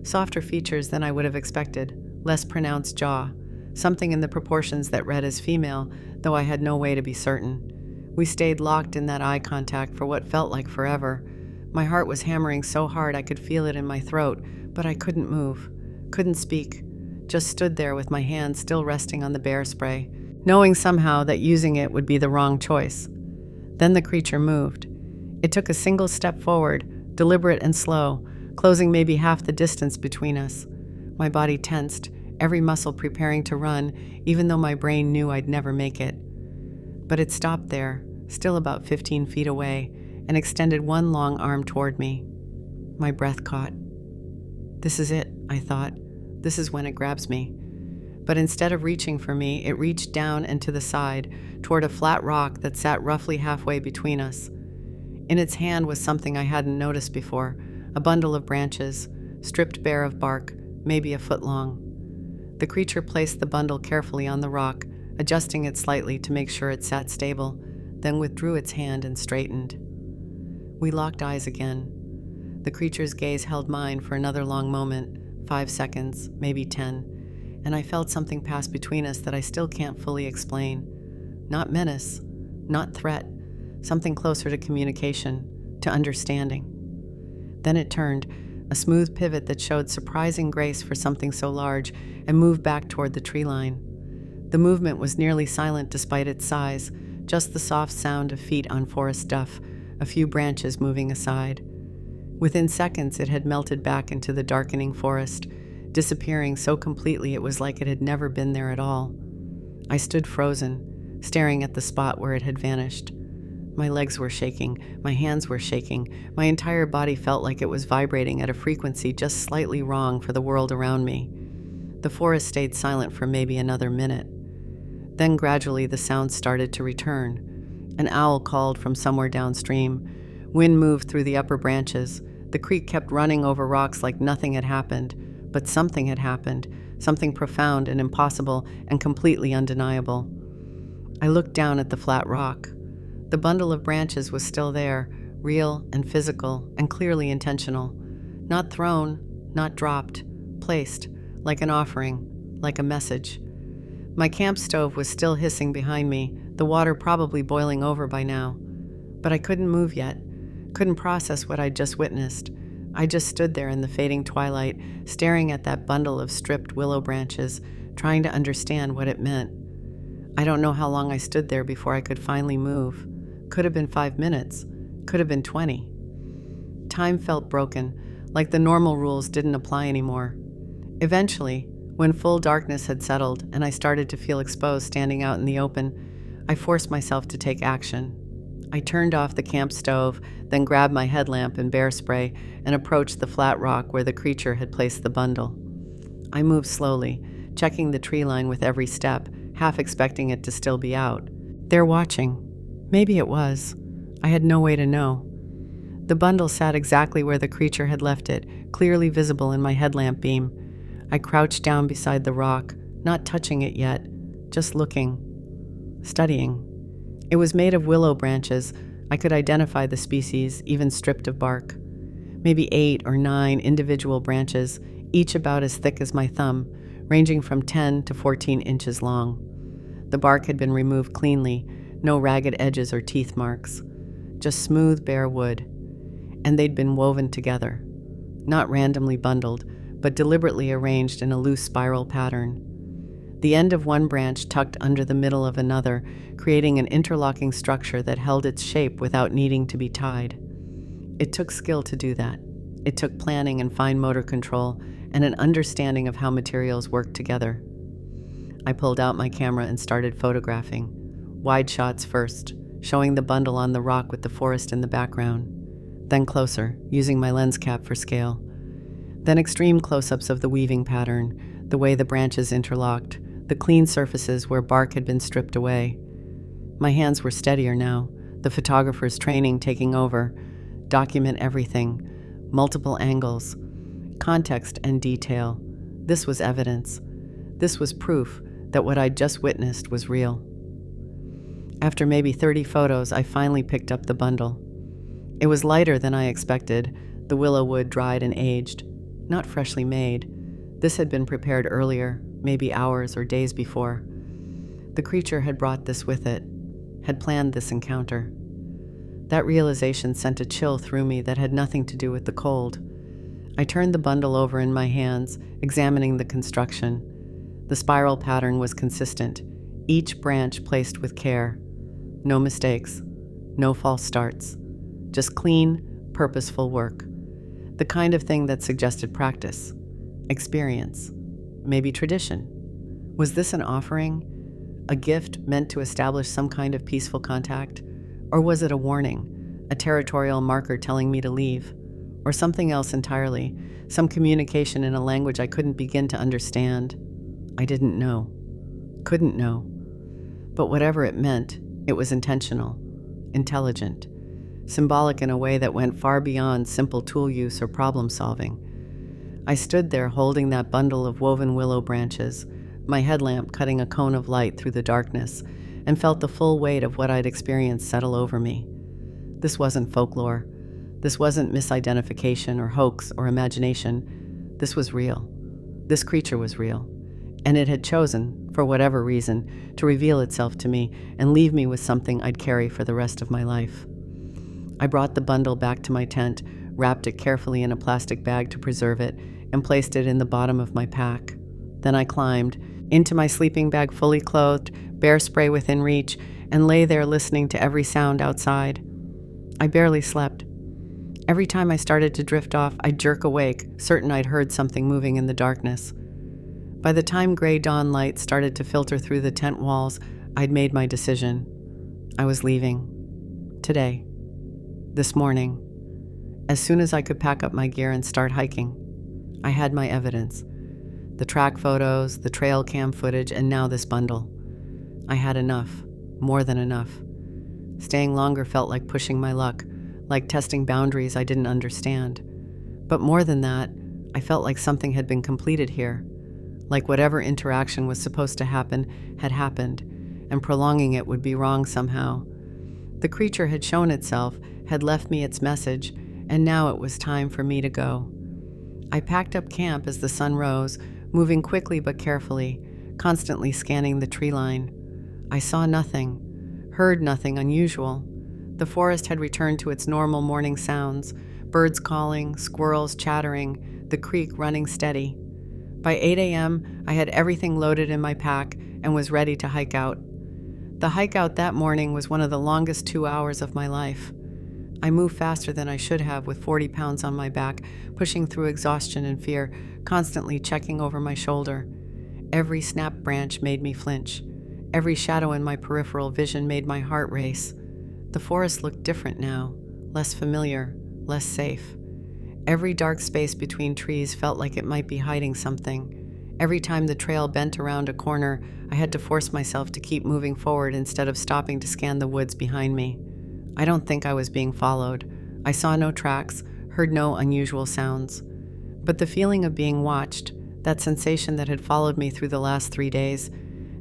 Softer features than I would have expected, less pronounced jaw, something in the proportions that read as female, though I had no way to be certain. We stayed locked in that eye contact for what felt like forever. My heart was hammering so hard I could feel it in my throat, but I couldn't move, couldn't speak, just stood there with my hand still resting on the bear spray, knowing somehow that using it would be the wrong choice. Then the creature moved. It took a single step forward, deliberate and slow, closing maybe half the distance between us. My body tensed, every muscle preparing to run, even though my brain knew I'd never make it. But it stopped there, still about 15 feet away, and extended one long arm toward me. My breath caught. This is it, I thought. This is when it grabs me. But instead of reaching for me, it reached down and to the side, toward a flat rock that sat roughly halfway between us. In its hand was something I hadn't noticed before, a bundle of branches, stripped bare of bark, maybe a foot long. The creature placed the bundle carefully on the rock, adjusting it slightly to make sure it sat stable, then withdrew its hand and straightened. We locked eyes again. The creature's gaze held mine for another long moment, 5 seconds, maybe 10, and I felt something pass between us that I still can't fully explain. Not menace, not threat, something closer to communication, to understanding. Then it turned, a smooth pivot that showed surprising grace for something so large, and moved back toward the tree line. The movement was nearly silent despite its size, just the soft sound of feet on forest duff, a few branches moving aside. Within seconds, it had melted back into the darkening forest, disappearing so completely it was like it had never been there at all. I stood frozen, staring at the spot where it had vanished. My legs were shaking, my hands were shaking, my entire body felt like it was vibrating at a frequency just slightly wrong for the world around me. The forest stayed silent for maybe another minute. Then gradually the sound started to return. An owl called from somewhere downstream. Wind moved through the upper branches. The creek kept running over rocks like nothing had happened, but something had happened, something profound and impossible and completely undeniable. I looked down at the flat rock. The bundle of branches was still there, real and physical and clearly intentional. Not thrown, not dropped, placed, like an offering, like a message. My camp stove was still hissing behind me, the water probably boiling over by now. But I couldn't move yet, couldn't process what I'd just witnessed. I just stood there in the fading twilight, staring at that bundle of stripped willow branches, trying to understand what it meant. I don't know how long I stood there before I could finally move. Could have been 5 minutes, could have been 20. Time felt broken, like the normal rules didn't apply anymore. Eventually, when full darkness had settled and I started to feel exposed standing out in the open, I forced myself to take action. I turned off the camp stove, then grabbed my headlamp and bear spray and approached the flat rock where the creature had placed the bundle. I moved slowly, checking the tree line with every step, half expecting it to still be out. They're watching. Maybe it was. I had no way to know. The bundle sat exactly where the creature had left it, clearly visible in my headlamp beam. I crouched down beside the rock, not touching it yet, just looking, studying. It was made of willow branches. I could identify the species, even stripped of bark. Maybe 8 or 9 individual branches, each about as thick as my thumb, ranging from 10 to 14 inches long. The bark had been removed cleanly, no ragged edges or teeth marks, just smooth, bare wood. And they'd been woven together, not randomly bundled, but deliberately arranged in a loose spiral pattern. The end of one branch tucked under the middle of another, creating an interlocking structure that held its shape without needing to be tied. It took skill to do that. It took planning and fine motor control and an understanding of how materials work together. I pulled out my camera and started photographing. Wide shots first, showing the bundle on the rock with the forest in the background. Then closer, using my lens cap for scale. Then extreme close-ups of the weaving pattern, the way the branches interlocked, the clean surfaces where bark had been stripped away. My hands were steadier now, the photographer's training taking over. Document everything, multiple angles, context and detail. This was evidence. This was proof that what I'd just witnessed was real. After maybe 30 photos, I finally picked up the bundle. It was lighter than I expected, the willow wood dried and aged, not freshly made. This had been prepared earlier, maybe hours or days before. The creature had brought this with it, had planned this encounter. That realization sent a chill through me that had nothing to do with the cold. I turned the bundle over in my hands, examining the construction. The spiral pattern was consistent, each branch placed with care. No mistakes, no false starts. Just clean, purposeful work. The kind of thing that suggested practice, experience, maybe tradition. Was this an offering? A gift meant to establish some kind of peaceful contact? Or was it a warning, a territorial marker telling me to leave? Or something else entirely, some communication in a language I couldn't begin to understand? I didn't know. Couldn't know. But whatever it meant, it was intentional, intelligent, symbolic in a way that went far beyond simple tool use or problem solving. I stood there holding that bundle of woven willow branches, my headlamp cutting a cone of light through the darkness, and felt the full weight of what I'd experienced settle over me. This wasn't folklore. This wasn't misidentification or hoax or imagination. This was real. This creature was real. And it had chosen, for whatever reason, to reveal itself to me and leave me with something I'd carry for the rest of my life. I brought the bundle back to my tent, wrapped it carefully in a plastic bag to preserve it, and placed it in the bottom of my pack. Then I climbed into my sleeping bag fully clothed, bear spray within reach, and lay there listening to every sound outside. I barely slept. Every time I started to drift off, I'd jerk awake, certain I'd heard something moving in the darkness. By the time gray dawn light started to filter through the tent walls, I'd made my decision. I was leaving. Today. This morning. As soon as I could pack up my gear and start hiking. I had my evidence. The track photos, the trail cam footage, and now this bundle. I had enough. More than enough. Staying longer felt like pushing my luck, like testing boundaries I didn't understand. But more than that, I felt like something had been completed here. Like whatever interaction was supposed to happen had happened, and prolonging it would be wrong somehow. The creature had shown itself, had left me its message, and now it was time for me to go. I packed up camp as the sun rose, moving quickly but carefully, constantly scanning the tree line. I saw nothing, heard nothing unusual. The forest had returned to its normal morning sounds, birds calling, squirrels chattering, the creek running steady. By 8 a.m., I had everything loaded in my pack and was ready to hike out. The hike out that morning was one of the longest 2 hours of my life. I moved faster than I should have with 40 pounds on my back, pushing through exhaustion and fear, constantly checking over my shoulder. Every snapped branch made me flinch. Every shadow in my peripheral vision made my heart race. The forest looked different now, less familiar, less safe. Every dark space between trees felt like it might be hiding something. Every time the trail bent around a corner, I had to force myself to keep moving forward instead of stopping to scan the woods behind me. I don't think I was being followed. I saw no tracks, heard no unusual sounds. But the feeling of being watched, that sensation that had followed me through the last 3 days,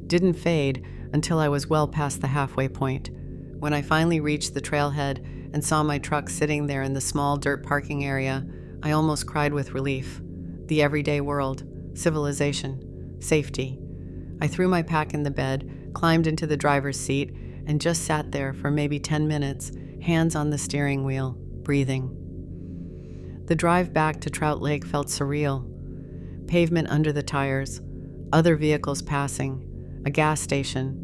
didn't fade until I was well past the halfway point. When I finally reached the trailhead and saw my truck sitting there in the small dirt parking area, I almost cried with relief. The everyday world, civilization, safety. I threw my pack in the bed, climbed into the driver's seat, and just sat there for maybe 10 minutes, hands on the steering wheel, breathing. The drive back to Trout Lake felt surreal. Pavement under the tires, other vehicles passing, a gas station,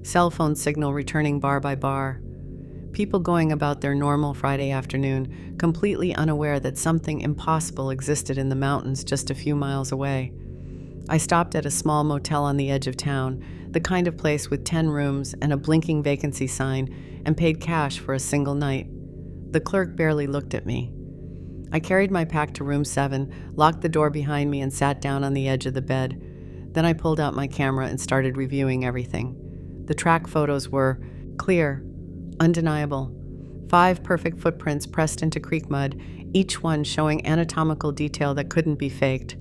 cell phone signal returning bar by bar. People going about their normal Friday afternoon, completely unaware that something impossible existed in the mountains just a few miles away. I stopped at a small motel on the edge of town, the kind of place with 10 rooms and a blinking vacancy sign, and paid cash for a single night. The clerk barely looked at me. I carried my pack to room 7, locked the door behind me, and sat down on the edge of the bed. Then I pulled out my camera and started reviewing everything. The track photos were clear, undeniable. 5 perfect footprints pressed into creek mud, each one showing anatomical detail that couldn't be faked.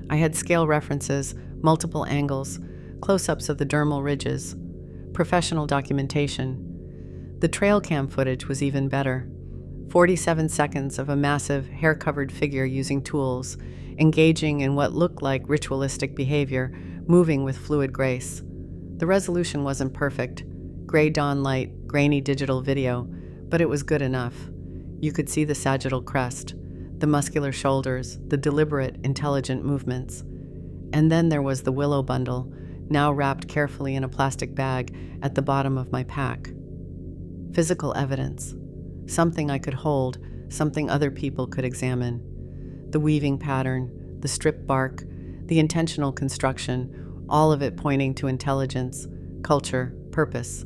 I had scale references, multiple angles, close-ups of the dermal ridges, professional documentation. The trail cam footage was even better. 47 seconds of a massive, hair-covered figure using tools, engaging in what looked like ritualistic behavior, moving with fluid grace. The resolution wasn't perfect. Gray dawn light, grainy digital video, but it was good enough. You could see the sagittal crest, the muscular shoulders, the deliberate, intelligent movements. And then there was the willow bundle, now wrapped carefully in a plastic bag at the bottom of my pack. Physical evidence. Something I could hold, something other people could examine. The weaving pattern, the stripped bark, the intentional construction, all of it pointing to intelligence, culture, purpose.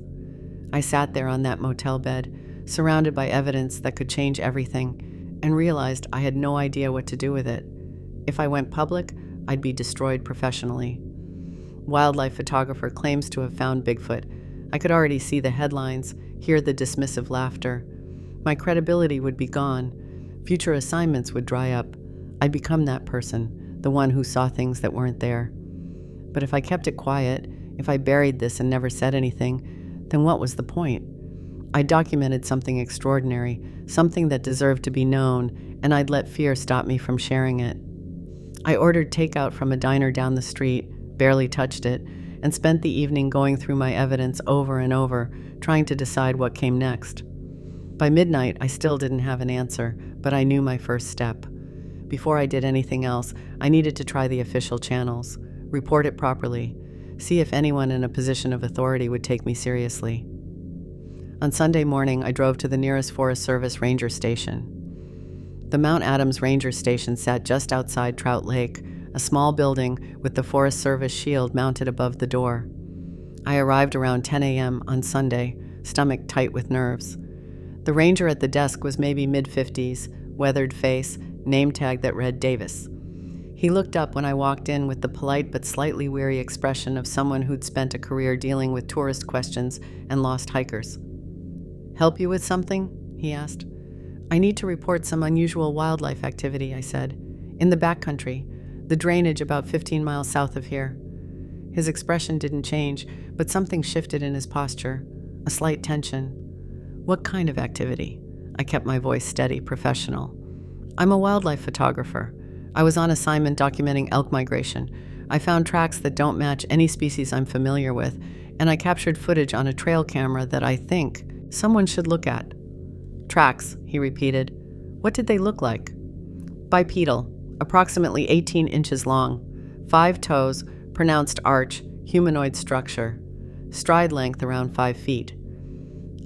I sat there on that motel bed, surrounded by evidence that could change everything, and realized I had no idea what to do with it. If I went public, I'd be destroyed professionally. Wildlife photographer claims to have found Bigfoot. I could already see the headlines, hear the dismissive laughter. My credibility would be gone. Future assignments would dry up. I'd become that person, the one who saw things that weren't there. But if I kept it quiet, if I buried this and never said anything, then what was the point? I documented something extraordinary, something that deserved to be known, and I'd let fear stop me from sharing it. I ordered takeout from a diner down the street, barely touched it, and spent the evening going through my evidence over and over, trying to decide what came next. By midnight, I still didn't have an answer, but I knew my first step. Before I did anything else, I needed to try the official channels, report it properly, see if anyone in a position of authority would take me seriously. On Sunday morning, I drove to the nearest Forest Service ranger station. The Mount Adams Ranger Station sat just outside Trout Lake, a small building with the Forest Service shield mounted above the door. I arrived around 10 a.m. on Sunday, stomach tight with nerves. The ranger at the desk was maybe mid-50s, weathered face, name tag that read Davis. He looked up when I walked in with the polite but slightly weary expression of someone who'd spent a career dealing with tourist questions and lost hikers. "Help you with something?" he asked. "I need to report some unusual wildlife activity," I said. "In the backcountry, the drainage about 15 miles south of here." His expression didn't change, but something shifted in his posture, a slight tension. "What kind of activity?" I kept my voice steady, professional. "I'm a wildlife photographer. I was on assignment documenting elk migration. I found tracks that don't match any species I'm familiar with, and I captured footage on a trail camera that I think someone should look at." "Tracks," he repeated. "What did they look like?" "Bipedal, approximately 18 inches long, 5 toes, pronounced arch, humanoid structure, stride length around 5 feet.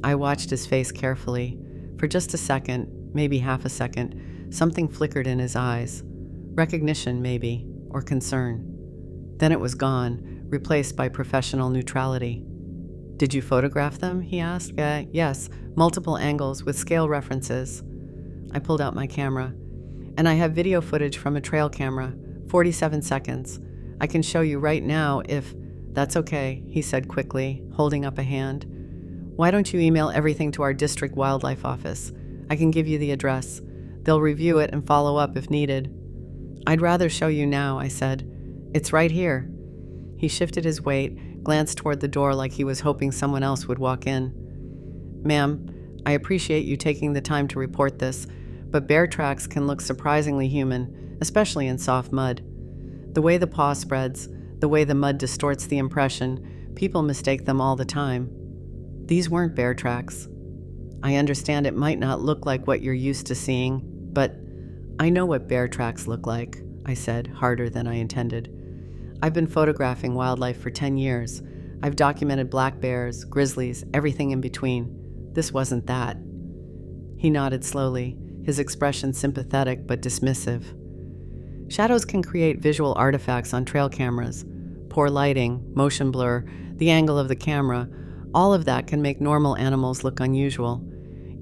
I watched his face carefully. For just a second, maybe half a second, something flickered in his eyes. Recognition, maybe, or concern. Then it was gone, replaced by professional neutrality. Did you photograph them? He asked. Yes, multiple angles with scale references. I pulled out my camera. And I have video footage from a trail camera, 47 seconds. I can show you right now if... That's okay, he said quickly, holding up a hand. Why don't you email everything to our district wildlife office? I can give you the address. They'll review it and follow up if needed. I'd rather show you now, I said. It's right here. He shifted his weight, glanced toward the door like he was hoping someone else would walk in. Ma'am, I appreciate you taking the time to report this, but bear tracks can look surprisingly human, especially in soft mud. The way the paw spreads, the way the mud distorts the impression, people mistake them all the time. These weren't bear tracks. I understand it might not look like what you're used to seeing, but I know what bear tracks look like, I said, harder than I intended. I've been photographing wildlife for 10 years. I've documented black bears, grizzlies, everything in between. This wasn't that. He nodded slowly, his expression sympathetic but dismissive. Shadows can create visual artifacts on trail cameras. Poor lighting, motion blur, the angle of the camera, all of that can make normal animals look unusual.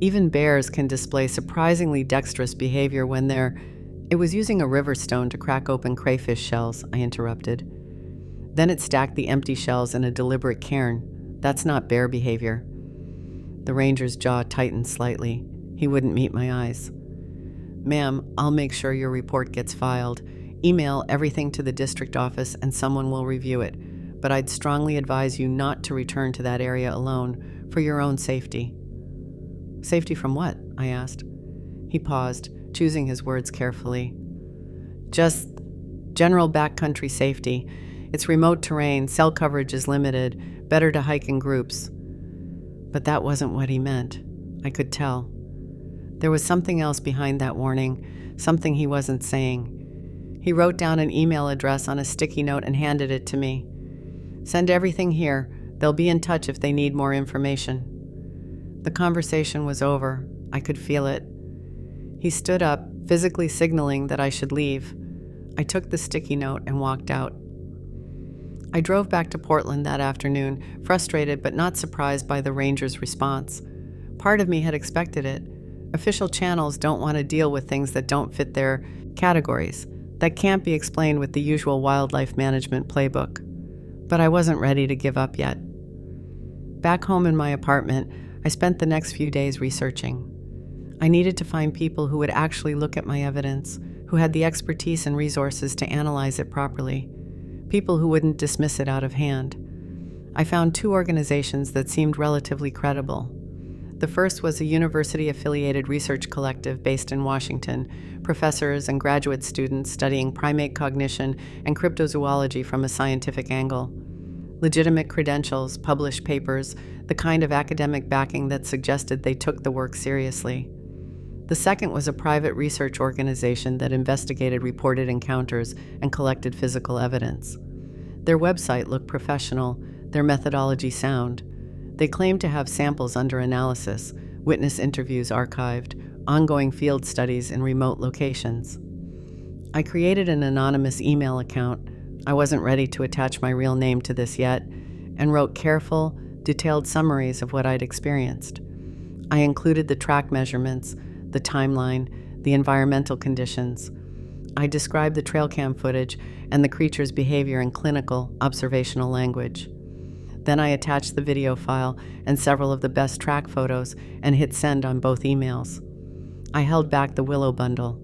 Even bears can display surprisingly dexterous behavior when they're... It was using a river stone to crack open crayfish shells, I interrupted. Then it stacked the empty shells in a deliberate cairn. That's not bear behavior. The ranger's jaw tightened slightly. He wouldn't meet my eyes. Ma'am, I'll make sure your report gets filed. Email everything to the district office and someone will review it. But I'd strongly advise you not to return to that area alone, for your own safety. Safety from what? I asked. He paused, choosing his words carefully. Just general backcountry safety. It's remote terrain, cell coverage is limited, better to hike in groups. But that wasn't what he meant. I could tell. There was something else behind that warning, something he wasn't saying. He wrote down an email address on a sticky note and handed it to me. Send everything here. They'll be in touch if they need more information. The conversation was over. I could feel it. He stood up, physically signaling that I should leave. I took the sticky note and walked out. I drove back to Portland that afternoon, frustrated but not surprised by the ranger's response. Part of me had expected it. Official channels don't want to deal with things that don't fit their categories, that can't be explained with the usual wildlife management playbook. But I wasn't ready to give up yet. Back home in my apartment, I spent the next few days researching. I needed to find people who would actually look at my evidence, who had the expertise and resources to analyze it properly, people who wouldn't dismiss it out of hand. I found 2 organizations that seemed relatively credible. The first was a university-affiliated research collective based in Washington, professors and graduate students studying primate cognition and cryptozoology from a scientific angle. Legitimate credentials, published papers, the kind of academic backing that suggested they took the work seriously. The second was a private research organization that investigated reported encounters and collected physical evidence. Their website looked professional, their methodology sound. They claimed to have samples under analysis, witness interviews archived, ongoing field studies in remote locations. I created an anonymous email account. I wasn't ready to attach my real name to this yet, and wrote careful, detailed summaries of what I'd experienced. I included the track measurements, the timeline, the environmental conditions. I described the trail cam footage and the creature's behavior in clinical, observational language. Then I attached the video file and several of the best track photos and hit send on both emails. I held back the Willow bundle.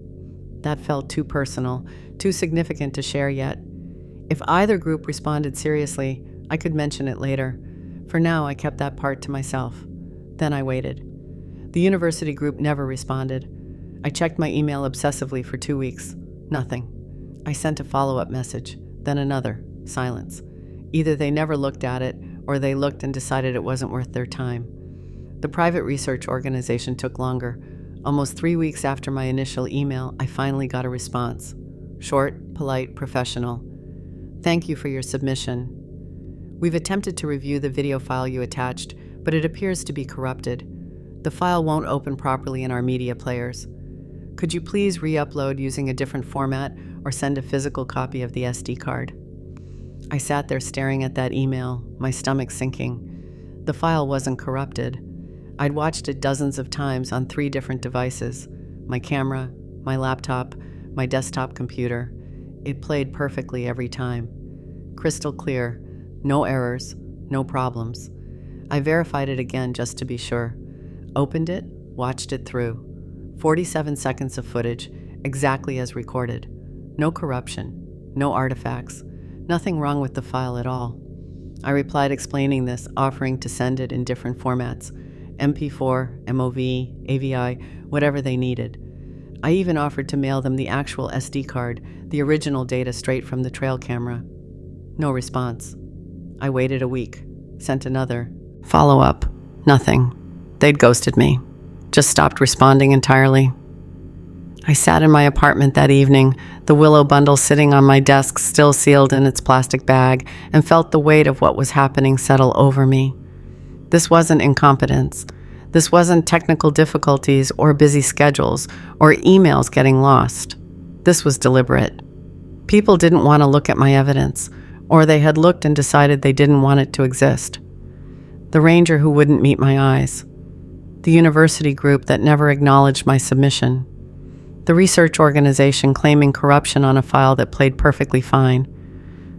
That felt too personal, too significant to share yet. If either group responded seriously, I could mention it later. For now, I kept that part to myself. Then I waited. The university group never responded. I checked my email obsessively for 2 weeks. Nothing. I sent a follow-up message, then another. Silence. Either they never looked at it, or they looked and decided it wasn't worth their time. The private research organization took longer. Almost 3 weeks after my initial email, I finally got a response. Short, polite, professional. Thank you for your submission. We've attempted to review the video file you attached, but it appears to be corrupted. The file won't open properly in our media players. Could you please re-upload using a different format or send a physical copy of the SD card? I sat there staring at that email, my stomach sinking. The file wasn't corrupted. I'd watched it dozens of times on 3 different devices: my camera, my laptop, my desktop computer. It played perfectly every time. Crystal clear, no errors, no problems. I verified it again just to be sure. Opened it, watched it through. 47 seconds of footage, exactly as recorded. No corruption, no artifacts, nothing wrong with the file at all. I replied explaining this, offering to send it in different formats: MP4, MOV, AVI, whatever they needed. I even offered to mail them the actual SD card, the original data straight from the trail camera. No response. I waited a week, sent another. Follow-up. Nothing. They'd ghosted me. Just stopped responding entirely. I sat in my apartment that evening, the willow bundle sitting on my desk still sealed in its plastic bag, and felt the weight of what was happening settle over me. This wasn't incompetence. This wasn't technical difficulties or busy schedules or emails getting lost. This was deliberate. People didn't want to look at my evidence, or they had looked and decided they didn't want it to exist. The ranger who wouldn't meet my eyes. The university group that never acknowledged my submission. The research organization claiming corruption on a file that played perfectly fine.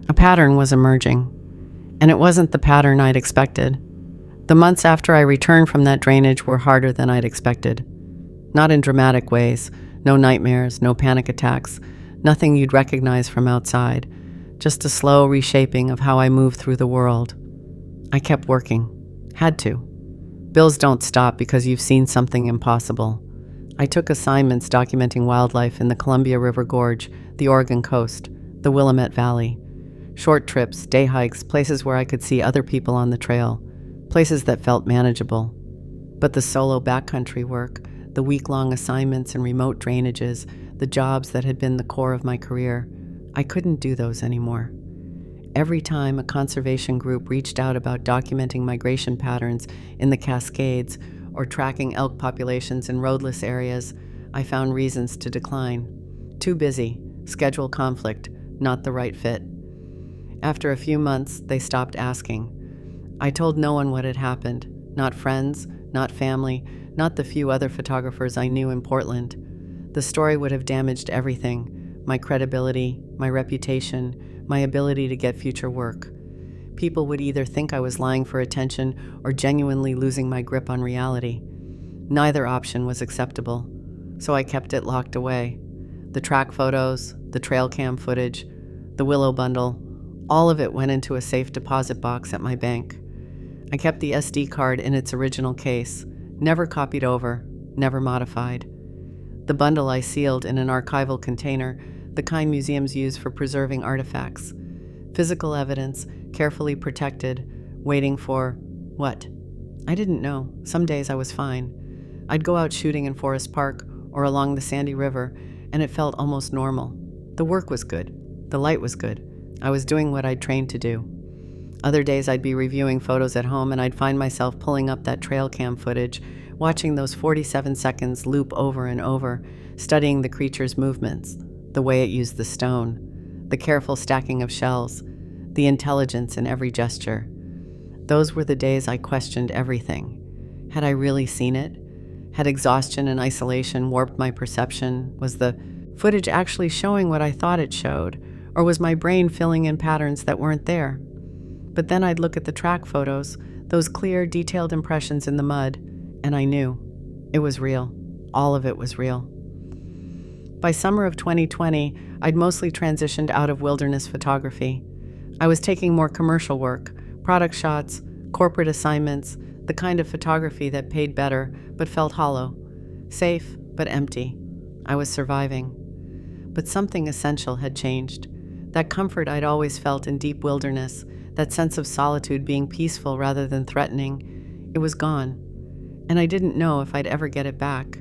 A pattern was emerging, and it wasn't the pattern I'd expected. The months after I returned from that drainage were harder than I'd expected. Not in dramatic ways, no nightmares, no panic attacks, nothing you'd recognize from outside, just a slow reshaping of how I moved through the world. I kept working. Had to. Bills don't stop because you've seen something impossible. I took assignments documenting wildlife in the Columbia River Gorge, the Oregon coast, the Willamette Valley. Short trips, day hikes, places where I could see other people on the trail, places that felt manageable. But the solo backcountry work, the week-long assignments in remote drainages, the jobs that had been the core of my career, I couldn't do those anymore. Every time a conservation group reached out about documenting migration patterns in the Cascades or tracking elk populations in roadless areas, I found reasons to decline. Too busy, schedule conflict, not the right fit. After a few months, they stopped asking. I told no one what had happened, not friends, not family, not the few other photographers I knew in Portland. The story would have damaged everything: my credibility, my reputation, my ability to get future work. People would either think I was lying for attention or genuinely losing my grip on reality. Neither option was acceptable, so I kept it locked away. The track photos, the trail cam footage, the willow bundle, all of it went into a safe deposit box at my bank. I kept the SD card in its original case, never copied over, never modified. The bundle I sealed in an archival container, the kind museums use for preserving artifacts. Physical evidence, carefully protected, waiting for what? I didn't know. Some days I was fine. I'd go out shooting in Forest Park or along the Sandy River, and it felt almost normal. The work was good. The light was good. I was doing what I'd trained to do. Other days I'd be reviewing photos at home, and I'd find myself pulling up that trail cam footage, watching those 47 seconds loop over and over, studying the creature's movements, the way it used the stone, the careful stacking of shells, the intelligence in every gesture. Those were the days I questioned everything. Had I really seen it? Had exhaustion and isolation warped my perception? Was the footage actually showing what I thought it showed? Or was my brain filling in patterns that weren't there? But then I'd look at the track photos, those clear, detailed impressions in the mud, and I knew. It was real. All of it was real. By summer of 2020, I'd mostly transitioned out of wilderness photography. I was taking more commercial work, product shots, corporate assignments, the kind of photography that paid better but felt hollow, safe but empty. I was surviving. But something essential had changed. That comfort I'd always felt in deep wilderness, that sense of solitude being peaceful rather than threatening, it was gone, and I didn't know if I'd ever get it back.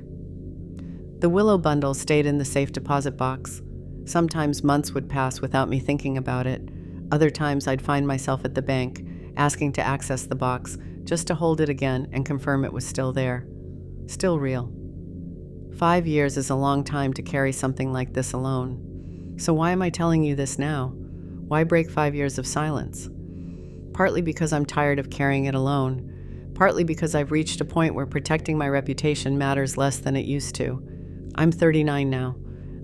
The willow bundle stayed in the safe deposit box. Sometimes months would pass without me thinking about it. Other times I'd find myself at the bank, asking to access the box, just to hold it again and confirm it was still there. Still real. 5 years is a long time to carry something like this alone. So why am I telling you this now? Why break 5 years of silence? Partly because I'm tired of carrying it alone. partly because I've reached a point where protecting my reputation matters less than it used to. I'm 39 now.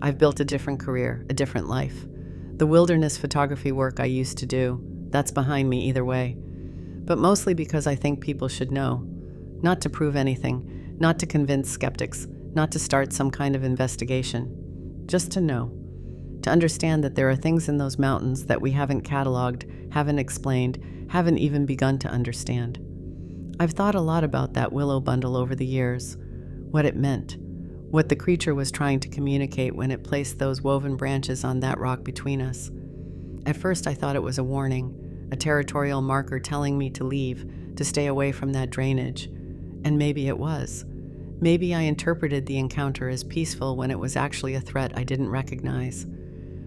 I've built a different career, a different life. The wilderness photography work I used to do, that's behind me either way. But mostly because I think people should know. Not to prove anything, not to convince skeptics, not to start some kind of investigation. Just to know. To understand that there are things in those mountains that we haven't cataloged, haven't explained, haven't even begun to understand. I've thought a lot about that willow bundle over the years, what it meant, what the creature was trying to communicate when it placed those woven branches on that rock between us. At first I thought it was a warning, a territorial marker telling me to leave, to stay away from that drainage. And maybe it was. Maybe I interpreted the encounter as peaceful when it was actually a threat I didn't recognize.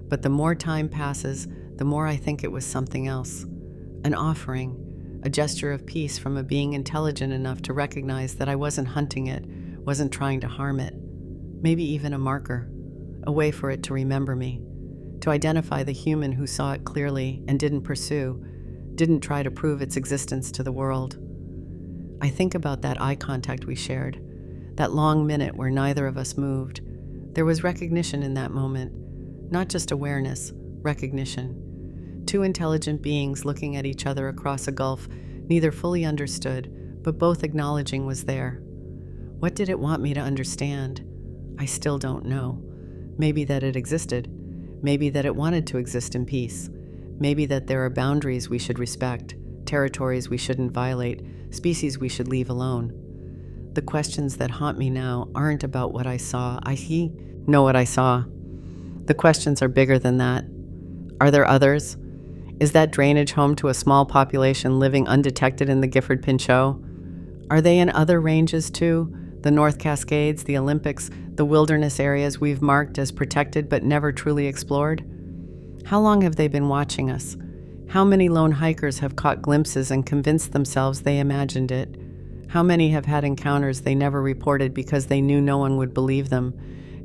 But the more time passes, the more I think it was something else. An offering, a gesture of peace from a being intelligent enough to recognize that I wasn't hunting it, wasn't trying to harm it. Maybe even a marker, a way for it to remember me, to identify the human who saw it clearly and didn't pursue, didn't try to prove its existence to the world. I think about that eye contact we shared, that long minute where neither of us moved. There was recognition in that moment, not just awareness, recognition. Two intelligent beings looking at each other across a gulf, neither fully understood, but both acknowledging was there. What did it want me to understand? I still don't know. Maybe that it existed. Maybe that it wanted to exist in peace. Maybe that there are boundaries we should respect, territories we shouldn't violate, species we should leave alone. The questions that haunt me now aren't about what I saw. I know what I saw. The questions are bigger than that. Are there others? Is that drainage home to a small population living undetected in the Gifford Pinchot? Are they in other ranges too? The North Cascades, the Olympics, the wilderness areas we've marked as protected but never truly explored? How long have they been watching us? How many lone hikers have caught glimpses and convinced themselves they imagined it? How many have had encounters they never reported because they knew no one would believe them?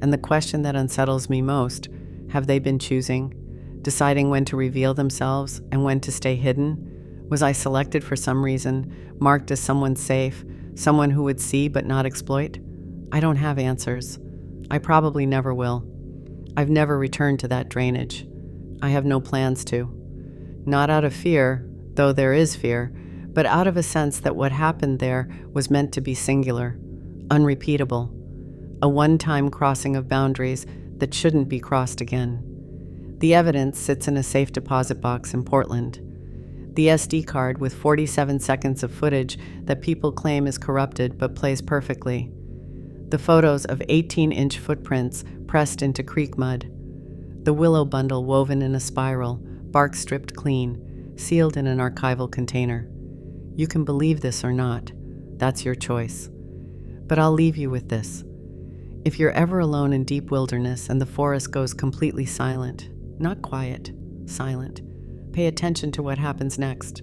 And the question that unsettles me most, have they been choosing, deciding when to reveal themselves and when to stay hidden? Was I selected for some reason, marked as someone safe, someone who would see but not exploit? I don't have answers. I probably never will. I've never returned to that drainage. I have no plans to. Not out of fear, though there is fear, but out of a sense that what happened there was meant to be singular, unrepeatable, a one-time crossing of boundaries that shouldn't be crossed again. The evidence sits in a safe deposit box in Portland. The SD card with 47 seconds of footage that people claim is corrupted but plays perfectly. The photos of 18-inch footprints pressed into creek mud. The willow bundle woven in a spiral, bark stripped clean, sealed in an archival container. You can believe this or not. That's your choice. But I'll leave you with this. If you're ever alone in deep wilderness and the forest goes completely silent, not quiet, silent, pay attention to what happens next.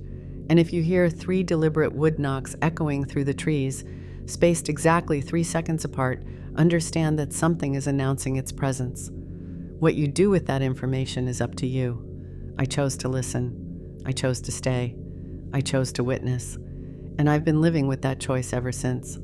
And if you hear 3 deliberate wood knocks echoing through the trees, spaced exactly 3 seconds apart, understand that something is announcing its presence. What you do with that information is up to you. I chose to listen. I chose to stay. I chose to witness. And I've been living with that choice ever since.